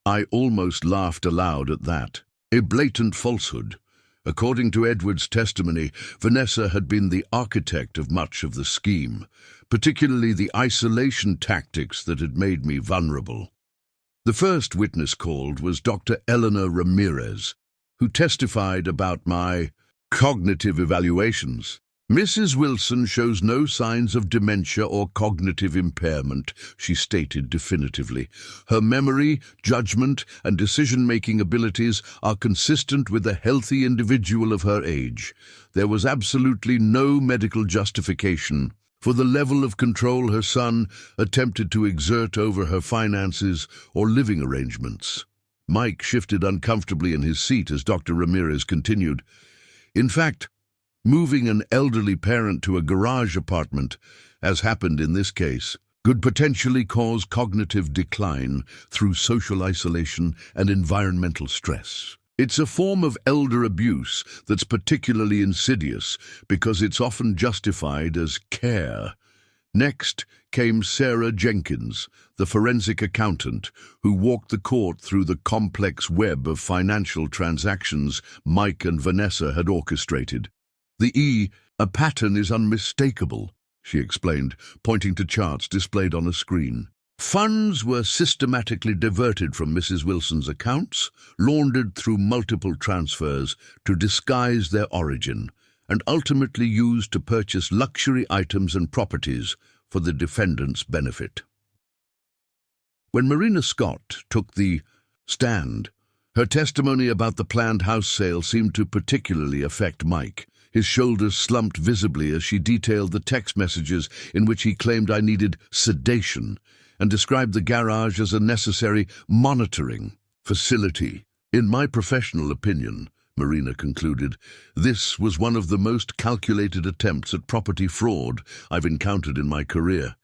A: I almost laughed aloud at that. A blatant falsehood. According to Edward's testimony, Vanessa had been the architect of much of the scheme, particularly the isolation tactics that had made me vulnerable. The first witness called was Dr. Eleanor Ramirez, who testified about my cognitive evaluations. "Mrs. Wilson shows no signs of dementia or cognitive impairment," she stated definitively. "Her memory, judgment, and decision-making abilities are consistent with a healthy individual of her age. There was absolutely no medical justification for the level of control her son attempted to exert over her finances or living arrangements." Mike shifted uncomfortably in his seat as Dr. Ramirez continued. "In fact, moving an elderly parent to a garage apartment, as happened in this case, could potentially cause cognitive decline through social isolation and environmental stress. It's a form of elder abuse that's particularly insidious because it's often justified as care." Next came Sarah Jenkins, the forensic accountant, who walked the court through the complex web of financial transactions Mike and Vanessa had orchestrated. A pattern is unmistakable," she explained, pointing to charts displayed on a screen. "Funds were systematically diverted from Mrs. Wilson's accounts, laundered through multiple transfers to disguise their origin, and ultimately used to purchase luxury items and properties for the defendant's benefit." When Marina Scott took the stand, her testimony about the planned house sale seemed to particularly affect Mike. His shoulders slumped visibly as she detailed the text messages in which he claimed I needed sedation and described the garage as a necessary monitoring facility. "In my professional opinion," Marina concluded, "this was one of the most calculated attempts at property fraud I've encountered in my career.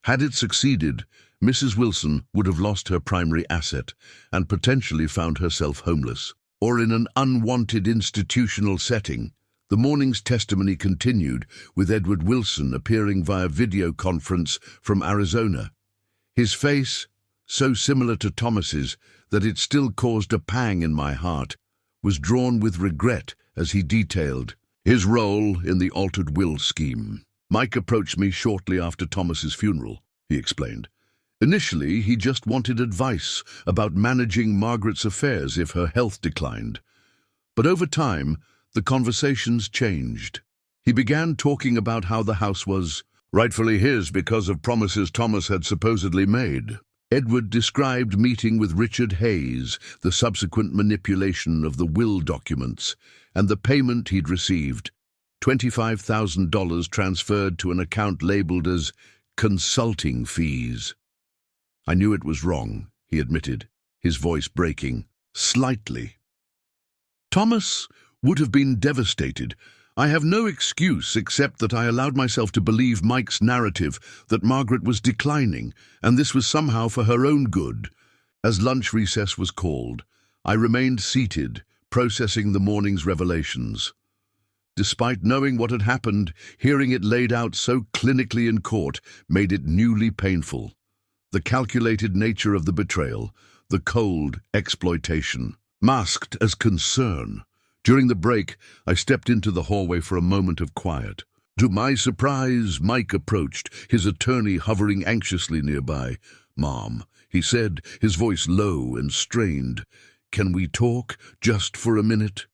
A: Had it succeeded, Mrs. Wilson would have lost her primary asset and potentially found herself homeless, or in an unwanted institutional setting." The morning's testimony continued, with Edward Wilson appearing via video conference from Arizona. His face, so similar to Thomas's that it still caused a pang in my heart, was drawn with regret as he detailed his role in the altered will scheme. "Mike approached me shortly after Thomas's funeral," he explained. "Initially, he just wanted advice about managing Margaret's affairs if her health declined. But over time, the conversations changed. He began talking about how the house was rightfully his because of promises Thomas had supposedly made. Edward described meeting with Richard Hayes, the subsequent manipulation of the will documents, and the payment he'd received, $25,000 transferred to an account labeled as consulting fees. "I knew it was wrong," he admitted. his voice breaking, slightly. Thomas would have been devastated. I have no excuse except that I allowed myself to believe Mike's narrative that Margaret was declining, and this was somehow for her own good. As lunch recess was called, I remained seated, processing the morning's revelations. Despite knowing what had happened, hearing it laid out so clinically in court made it newly painful. The calculated nature of the betrayal, the cold exploitation, masked as concern. During the break, I stepped into the hallway for a moment of quiet. To my surprise, Mike approached, his attorney hovering anxiously nearby. "Mom," he said, his voice low and strained. "Can we talk, just for a minute?"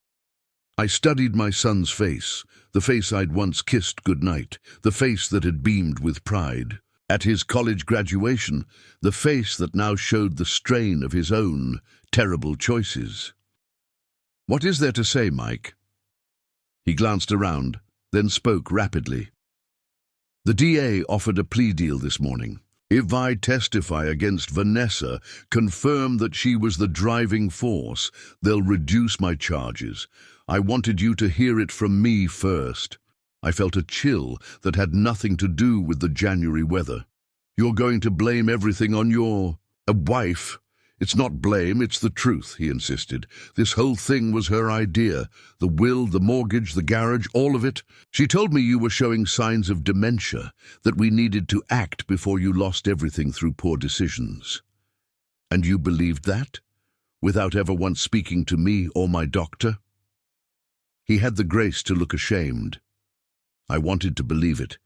A: I studied my son's face, the face I'd once kissed goodnight, the face that had beamed with pride. At his college graduation, the face that now showed the strain of his own terrible choices. "What is there to say, Mike?" He glanced around, then spoke rapidly. "The DA offered a plea deal this morning. If I testify against Vanessa, confirm that she was the driving force, they'll reduce my charges. I wanted you to hear it from me first." I felt a chill that had nothing to do with the January weather. "You're going to blame everything on your wife?" "It's not blame, it's the truth," he insisted. "This whole thing was her idea. The will, the mortgage, the garage, all of it. She told me you were showing signs of dementia, that we needed to act before you lost everything through poor decisions." "And you believed that? Without ever once speaking to me or my doctor?" He had the grace to look ashamed. I wanted to believe it.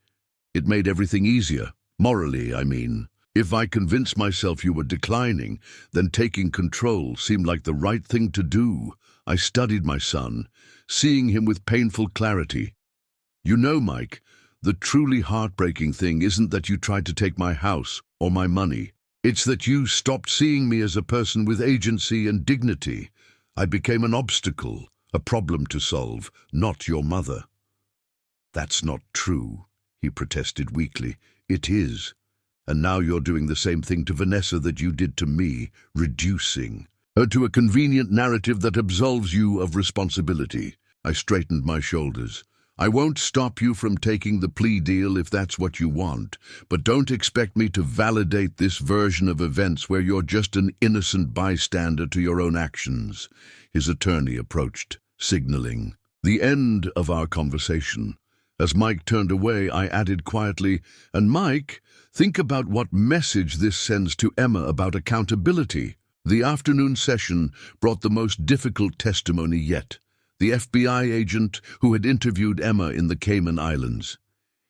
A: It made everything easier, morally, I mean. If I convinced myself you were declining, then taking control seemed like the right thing to do. I studied my son, seeing him with painful clarity. "You know, Mike, the truly heartbreaking thing isn't that you tried to take my house or my money. It's that you stopped seeing me as a person with agency and dignity. I became an obstacle, a problem to solve, not your mother." "That's not true," he protested weakly. "It is. And now you're doing the same thing to Vanessa that you did to me, reducing her to a convenient narrative that absolves you of responsibility." I straightened my shoulders. "I won't stop you from taking the plea deal if that's what you want, but don't expect me to validate this version of events where you're just an innocent bystander to your own actions." His attorney approached, signaling the end of our conversation. As Mike turned away, I added quietly, "And Mike, think about what message this sends to Emma about accountability." The afternoon session brought the most difficult testimony yet. The FBI agent who had interviewed Emma in the Cayman Islands.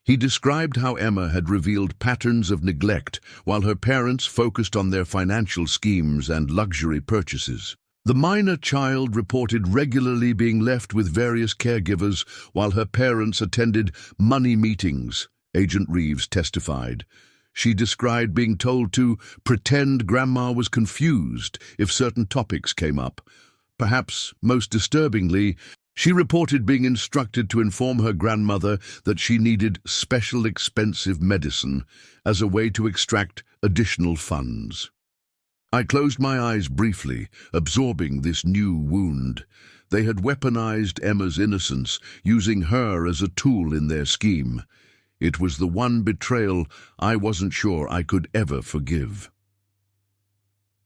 A: He described how Emma had revealed patterns of neglect while her parents focused on their financial schemes and luxury purchases. The minor child reported regularly being left with various caregivers while her parents attended money meetings, Agent Reeves testified. She described being told to pretend Grandma was confused if certain topics came up. Perhaps most disturbingly, she reported being instructed to inform her grandmother that she needed special expensive medicine as a way to extract additional funds. I closed my eyes briefly, absorbing this new wound. They had weaponized Emma's innocence, using her as a tool in their scheme. It was the one betrayal I wasn't sure I could ever forgive.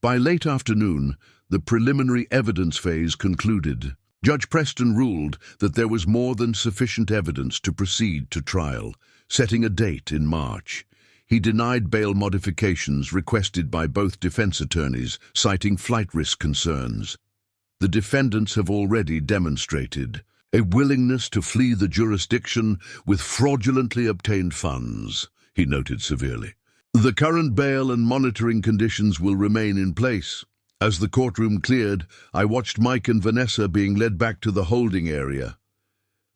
A: By late afternoon, the preliminary evidence phase concluded. Judge Preston ruled that there was more than sufficient evidence to proceed to trial, setting a date in March. He denied bail modifications requested by both defense attorneys, citing flight risk concerns. The defendants have already demonstrated a willingness to flee the jurisdiction with fraudulently obtained funds, he noted severely. The current bail and monitoring conditions will remain in place. As the courtroom cleared, I watched Mike and Vanessa being led back to the holding area.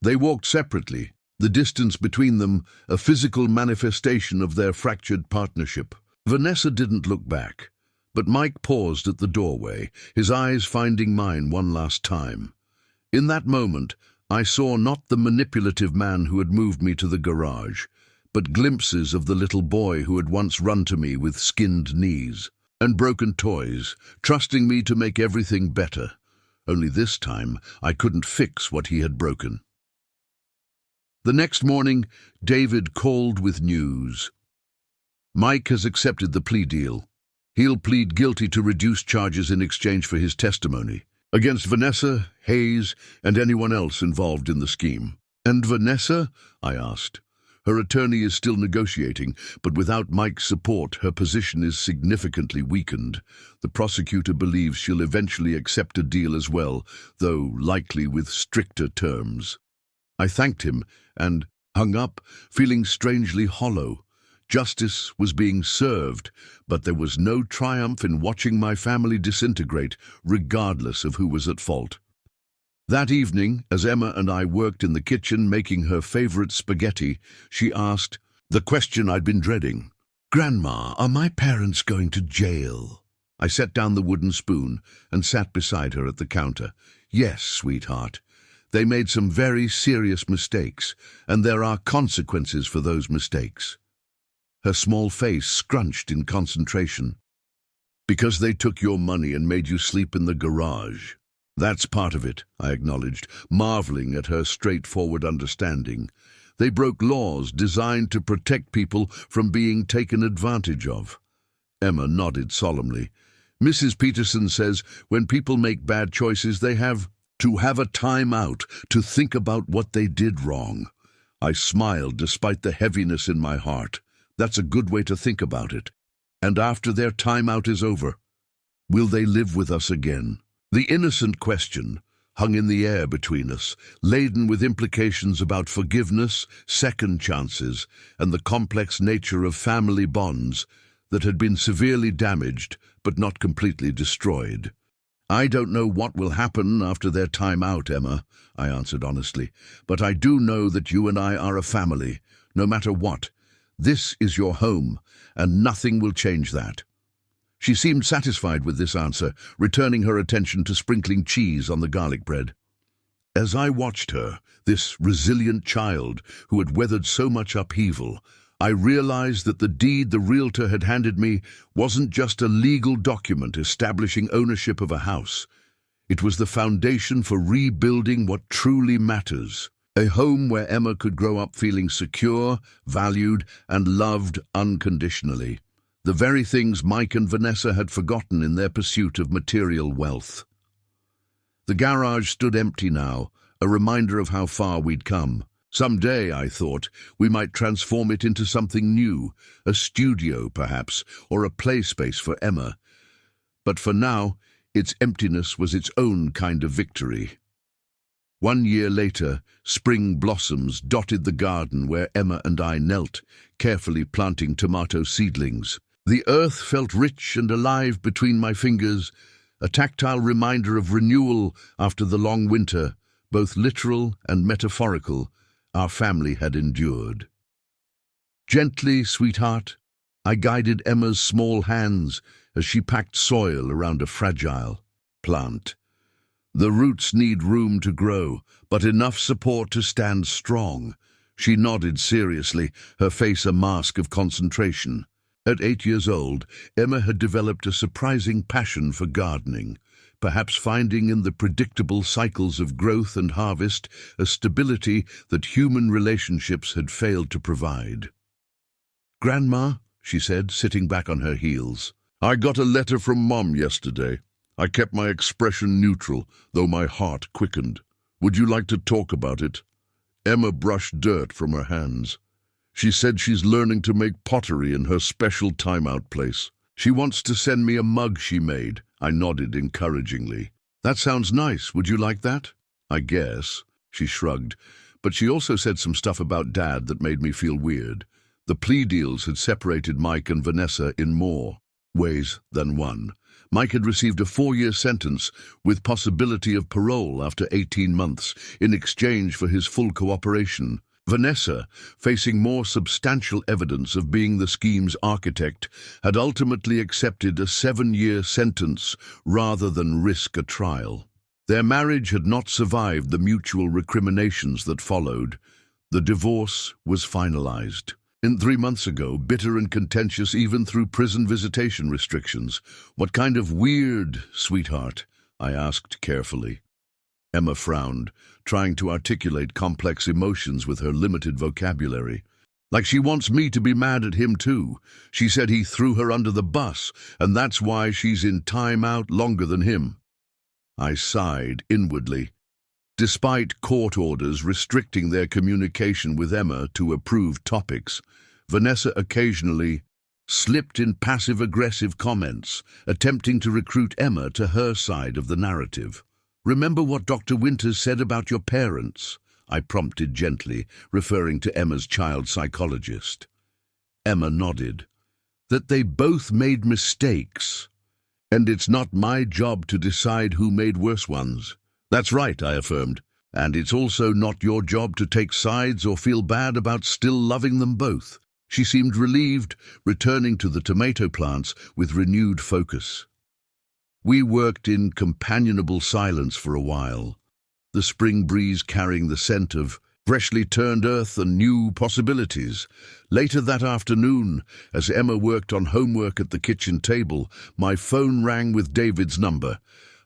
A: They walked separately, the distance between them a physical manifestation of their fractured partnership. Vanessa didn't look back, but Mike paused at the doorway, his eyes finding mine one last time. In that moment, I saw not the manipulative man who had moved me to the garage, but glimpses of the little boy who had once run to me with skinned knees. and broken toys, trusting me to make everything better. Only this time, I couldn't fix what he had broken. The next morning, David called with news. Mike has accepted the plea deal. He'll plead guilty to reduced charges in exchange for his testimony against Vanessa, Hayes, and anyone else involved in the scheme. And Vanessa? I asked. Her attorney is still negotiating, but without Mike's support, her position is significantly weakened. The prosecutor believes she'll eventually accept a deal as well, though likely with stricter terms. I thanked him and hung up, feeling strangely hollow. Justice was being served, but there was no triumph in watching my family disintegrate, regardless of who was at fault. That evening, as Emma and I worked in the kitchen making her favorite spaghetti, she asked the question I'd been dreading. "Grandma, are my parents going to jail?" I set down the wooden spoon and sat beside her at the counter. "Yes, sweetheart. They made some very serious mistakes, and there are consequences for those mistakes." Her small face scrunched in concentration. "Because they took your money and made you sleep in the garage." "That's part of it," I acknowledged, marveling at her straightforward understanding. "They broke laws designed to protect people from being taken advantage of." Emma nodded solemnly. "Mrs. Peterson says when people make bad choices, they have to have a time out to think about what they did wrong." I smiled despite the heaviness in my heart. That's a good way to think about it. And after their time out is over, will they live with us again? The innocent question hung in the air between us, laden with implications about forgiveness, second chances, and the complex nature of family bonds that had been severely damaged but not completely destroyed. "I don't know what will happen after their time out, Emma," I answered honestly, "but I do know that you and I are a family, no matter what. This is your home, and nothing will change that." She seemed satisfied with this answer, returning her attention to sprinkling cheese on the garlic bread. As I watched her, this resilient child who had weathered so much upheaval, I realized that the deed the realtor had handed me wasn't just a legal document establishing ownership of a house. It was the foundation for rebuilding what truly matters. A home where Emma could grow up feeling secure, valued, and loved unconditionally. The very things Mike and Vanessa had forgotten in their pursuit of material wealth. The garage stood empty now, a reminder of how far we'd come. Someday, I thought, we might transform it into something new, a studio perhaps, or a play space for Emma. But for now, its emptiness was its own kind of victory. 1 year later, spring blossoms dotted the garden where Emma and I knelt, carefully planting tomato seedlings. The earth felt rich and alive between my fingers, a tactile reminder of renewal after the long winter, both literal and metaphorical, our family had endured. Gently, sweetheart, I guided Emma's small hands as she packed soil around a fragile plant. The roots need room to grow, but enough support to stand strong. She nodded seriously, her face a mask of concentration. At 8 years old, Emma had developed a surprising passion for gardening, perhaps finding in the predictable cycles of growth and harvest a stability that human relationships had failed to provide. "Grandma," she said, sitting back on her heels, "I got a letter from Mom yesterday. I kept my expression neutral, though my heart quickened. Would you like to talk about it?" Emma brushed dirt from her hands. "She said she's learning to make pottery in her special timeout place. She wants to send me a mug she made." I nodded encouragingly. "That sounds nice. Would you like that?" "I guess." She shrugged. But she also said some stuff about Dad that made me feel weird. The plea deals had separated Mike and Vanessa in more ways than one. Mike had received a 4-year sentence with possibility of parole after 18 months in exchange for his full cooperation. Vanessa, facing more substantial evidence of being the scheme's architect, had ultimately accepted a 7-year sentence rather than risk a trial. Their marriage had not survived the mutual recriminations that followed. The divorce was finalized. In 3 months ago, bitter and contentious even through prison visitation restrictions. What kind of weird, sweetheart? I asked carefully. Emma frowned, trying to articulate complex emotions with her limited vocabulary. Like she wants me to be mad at him too. She said he threw her under the bus, and that's why she's in time out longer than him. I sighed inwardly. Despite court orders restricting their communication with Emma to approved topics, Vanessa occasionally slipped in passive-aggressive comments, attempting to recruit Emma to her side of the narrative. "Remember what Dr. Winters said about your parents?" I prompted gently, referring to Emma's child psychologist. Emma nodded. "That they both made mistakes, and it's not my job to decide who made worse ones." "That's right," I affirmed. "And it's also not your job to take sides or feel bad about still loving them both." She seemed relieved, returning to the tomato plants with renewed focus. We worked in companionable silence for a while, the spring breeze carrying the scent of freshly turned earth and new possibilities. Later that afternoon, as Emma worked on homework at the kitchen table, my phone rang with David's number.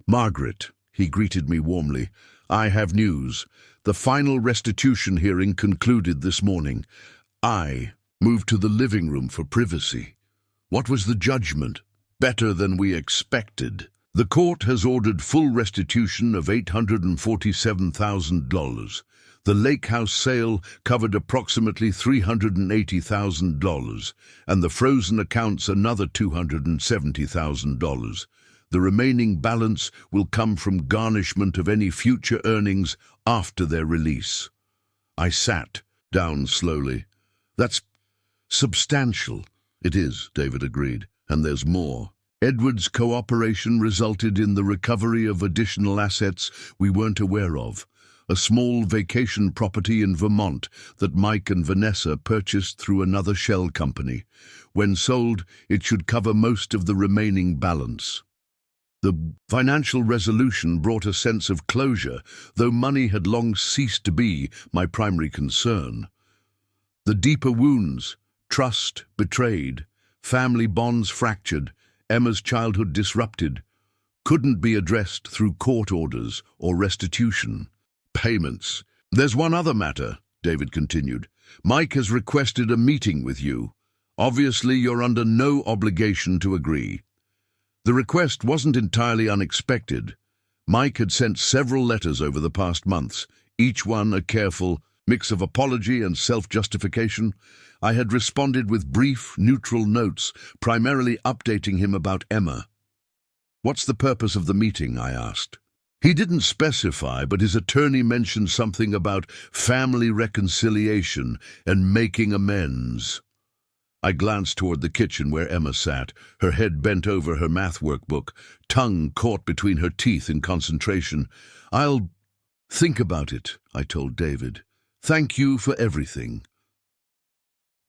A: "Margaret," he greeted me warmly, "I have news. The final restitution hearing concluded this morning. I moved to the living room for privacy." "What was the judgment?" "Better than we expected. The court has ordered full restitution of $847,000. The lake house sale covered approximately $380,000, and the frozen accounts another $270,000. The remaining balance will come from garnishment of any future earnings after their release." I sat down slowly. "That's substantial." "It is," David agreed, "and there's more. Edward's cooperation resulted in the recovery of additional assets we weren't aware of. A small vacation property in Vermont that Mike and Vanessa purchased through another shell company. When sold, it should cover most of the remaining balance." The financial resolution brought a sense of closure, though money had long ceased to be my primary concern. The deeper wounds, trust betrayed, family bonds fractured, Emma's childhood disrupted, couldn't be addressed through court orders or restitution. "Payments. There's one other matter," David continued. "Mike has requested a meeting with you. Obviously, you're under no obligation to agree." The request wasn't entirely unexpected. Mike had sent several letters over the past months, each one a careful mix of apology and self-justification. I had responded with brief, neutral notes, primarily updating him about Emma. "What's the purpose of the meeting?" I asked. He didn't specify, but his attorney mentioned something about family reconciliation and making amends. I glanced toward the kitchen where Emma sat, her head bent over her math workbook, tongue caught between her teeth in concentration. "I'll think about it," I told David. "Thank you for everything."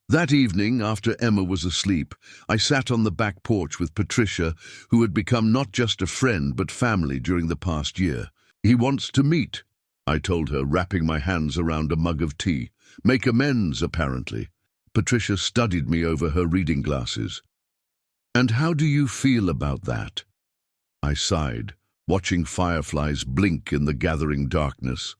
A: That evening, after Emma was asleep, I sat on the back porch with Patricia, who had become not just a friend but family during the past year. "He wants to meet," I told her, wrapping my hands around a mug of tea. "Make amends, apparently." Patricia studied me over her reading glasses. "And how do you feel about that?" I sighed, watching fireflies blink in the gathering darkness.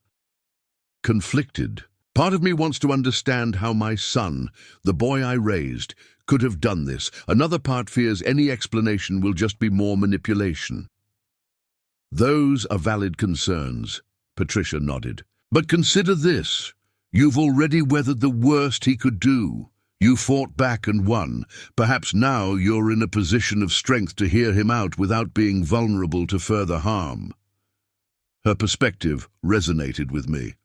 A: "Conflicted. Part of me wants to understand how my son, the boy I raised, could have done this. Another part fears any explanation will just be more manipulation." "Those are valid concerns," Patricia nodded. "But consider this. You've already weathered the worst he could do. You fought back and won. Perhaps now you're in a position of strength to hear him out without being vulnerable to further harm." Her perspective resonated with me.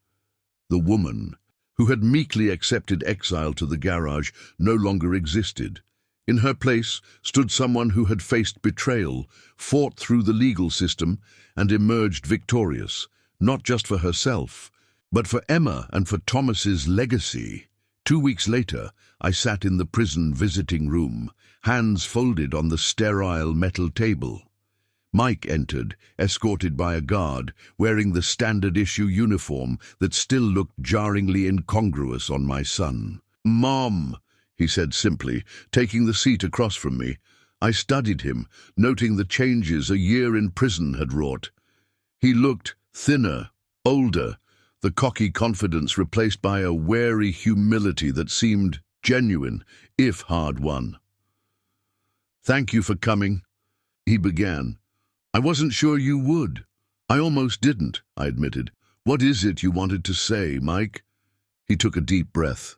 A: The woman, who had meekly accepted exile to the garage, no longer existed. In her place stood someone who had faced betrayal, fought through the legal system, and emerged victorious, not just for herself, but for Emma and for Thomas's legacy. 2 weeks later, I sat in the prison visiting room, hands folded on the sterile metal table. Mike entered, escorted by a guard, wearing the standard-issue uniform that still looked jarringly incongruous on my son. "Mom," he said simply, taking the seat across from me. I studied him, noting the changes a year in prison had wrought. He looked thinner, older, the cocky confidence replaced by a wary humility that seemed genuine, if hard-won. "Thank you for coming," he began. "I wasn't sure you would. I almost didn't," I admitted. "What is it you wanted to say, Mike?" He took a deep breath.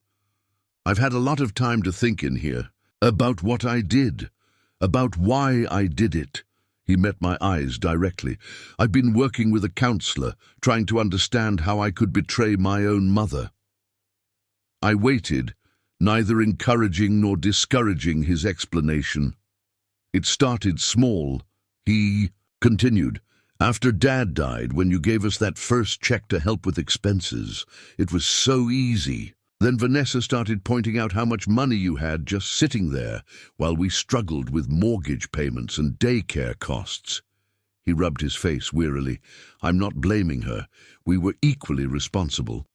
A: "I've had a lot of time to think in here, about what I did, about why I did it." He met my eyes directly. "I've been working with a counselor, trying to understand how I could betray my own mother." I waited, neither encouraging nor discouraging his explanation. "It started small," he continued. "After Dad died, when you gave us that first check to help with expenses, it was so easy. Then Vanessa started pointing out how much money you had just sitting there while we struggled with mortgage payments and daycare costs." He rubbed his face wearily. "I'm not blaming her. We were equally responsible.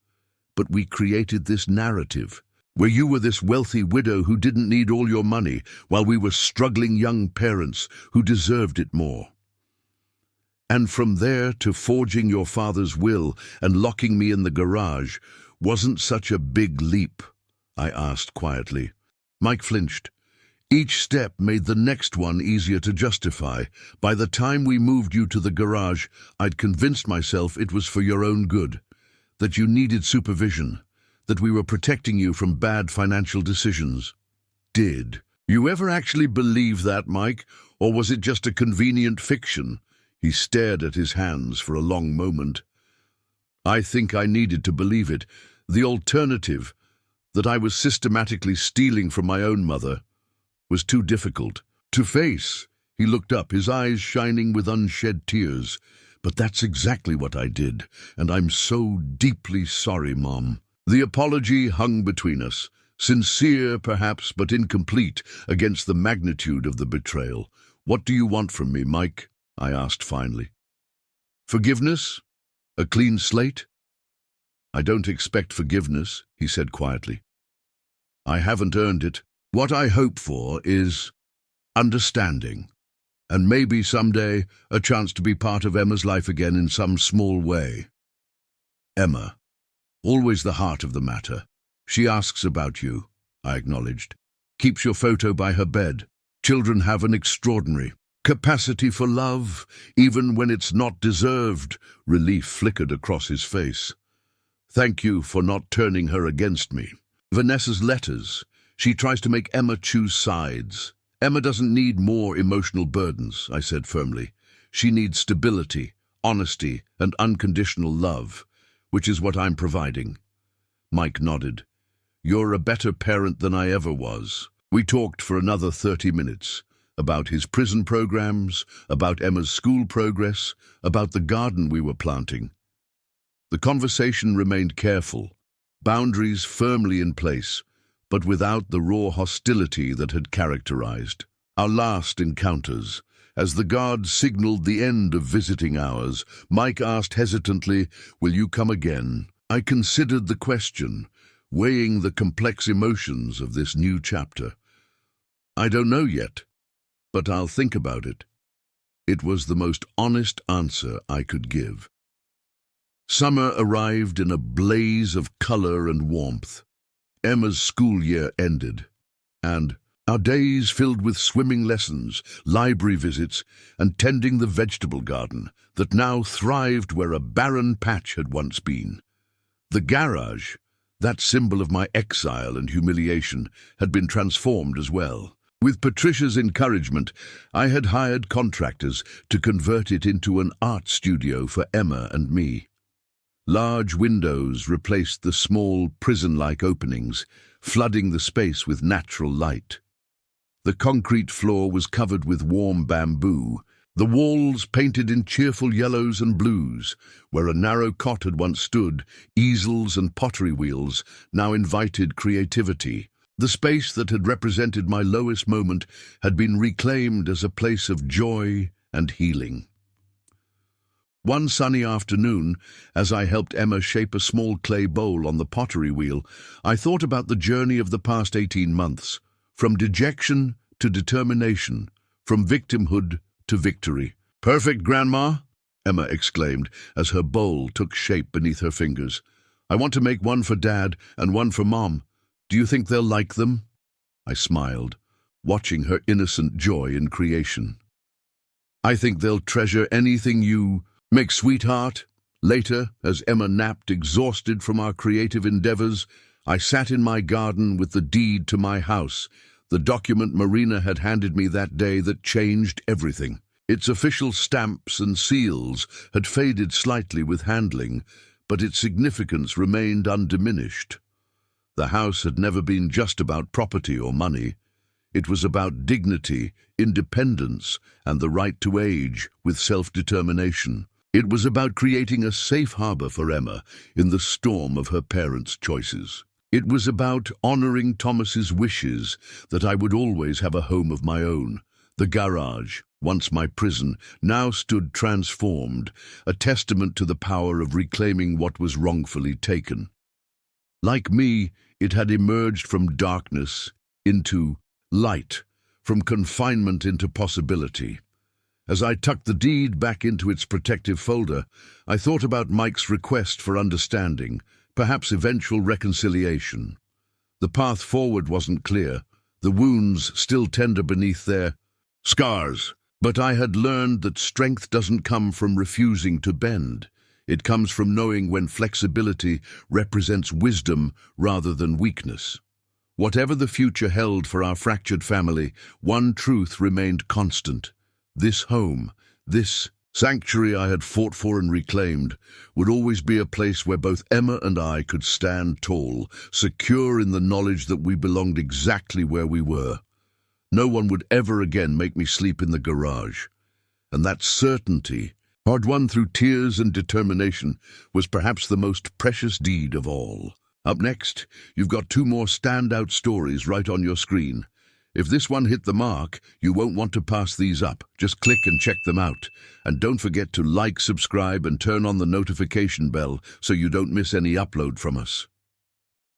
A: But we created this narrative, where you were this wealthy widow who didn't need all your money, while we were struggling young parents who deserved it more. And from there to forging your father's will and locking me in the garage wasn't such a big leap," I asked quietly. Mike flinched. "Each step made the next one easier to justify. By the time we moved you to the garage, I'd convinced myself it was for your own good, that you needed supervision, that we were protecting you from bad financial decisions." "Did you ever actually believe that, Mike, or was it just a convenient fiction?" He stared at his hands for a long moment. "I think I needed to believe it. The alternative, that I was systematically stealing from my own mother, was too difficult to face." He looked up, his eyes shining with unshed tears. "But that's exactly what I did, and I'm so deeply sorry, Mom." The apology hung between us, sincere perhaps, but incomplete against the magnitude of the betrayal. "What do you want from me, Mike?" I asked finally. "Forgiveness? A clean slate?" "I don't expect forgiveness," he said quietly. "I haven't earned it. What I hope for is understanding, and maybe someday a chance to be part of Emma's life again in some small way. Emma, always the heart of the matter. She asks about you," I acknowledged. "Keeps your photo by her bed. Children have an extraordinary capacity for love, even when it's not deserved." Relief flickered across his face. "Thank you for not turning her against me." "Vanessa's letters. She tries to make Emma choose sides." "Emma doesn't need more emotional burdens," I said firmly. "She needs stability, honesty, and unconditional love, which is what I'm providing." Mike nodded. "You're a better parent than I ever was." We talked for another 30 minutes. About his prison programs, about Emma's school progress, about the garden we were planting. The conversation remained careful, boundaries firmly in place, but without the raw hostility that had characterized our last encounters. As the guard signaled the end of visiting hours, Mike asked hesitantly, "Will you come again?" I considered the question, weighing the complex emotions of this new chapter. "I don't know yet, but I'll think about it." It was the most honest answer I could give. Summer arrived in a blaze of color and warmth. Emma's school year ended, and our days filled with swimming lessons, library visits, and tending the vegetable garden that now thrived where a barren patch had once been. The garage, that symbol of my exile and humiliation, had been transformed as well. With Patricia's encouragement, I had hired contractors to convert it into an art studio for Emma and me. Large windows replaced the small prison-like openings, flooding the space with natural light. The concrete floor was covered with warm bamboo, the walls painted in cheerful yellows and blues. Where a narrow cot had once stood, easels and pottery wheels now invited creativity. The space that had represented my lowest moment had been reclaimed as a place of joy and healing. One sunny afternoon, as I helped Emma shape a small clay bowl on the pottery wheel, I thought about the journey of the past 18 months, from dejection to determination, from victimhood to victory. "Perfect, Grandma!" Emma exclaimed as her bowl took shape beneath her fingers. "I want to make one for Dad and one for Mom. Do you think they'll like them?" I smiled, watching her innocent joy in creation. "I think they'll treasure anything you make, sweetheart." Later, as Emma napped, exhausted from our creative endeavors, I sat in my garden with the deed to my house, the document Marina had handed me that day that changed everything. Its official stamps and seals had faded slightly with handling, but its significance remained undiminished. The house had never been just about property or money. It was about dignity, independence, and the right to age with self-determination. It was about creating a safe harbor for Emma in the storm of her parents' choices. It was about honoring Thomas's wishes that I would always have a home of my own. The garage, once my prison, now stood transformed, a testament to the power of reclaiming what was wrongfully taken. Like me, it had emerged from darkness into light, from confinement into possibility. As I tucked the deed back into its protective folder, I thought about Mike's request for understanding, perhaps eventual reconciliation. The path forward wasn't clear, the wounds still tender beneath their scars. But I had learned that strength doesn't come from refusing to bend. It comes from knowing when flexibility represents wisdom rather than weakness. Whatever the future held for our fractured family, one truth remained constant. This home, this sanctuary I had fought for and reclaimed, would always be a place where both Emma and I could stand tall, secure in the knowledge that we belonged exactly where we were. No one would ever again make me sleep in the garage. And that certainty, hard-won through tears and determination, was perhaps the most precious deed of all. Up next, you've got 2 more standout stories right on your screen. If this one hit the mark, you won't want to pass these up. Just click and check them out. And don't forget to like, subscribe, and turn on the notification bell so you don't miss any upload from us.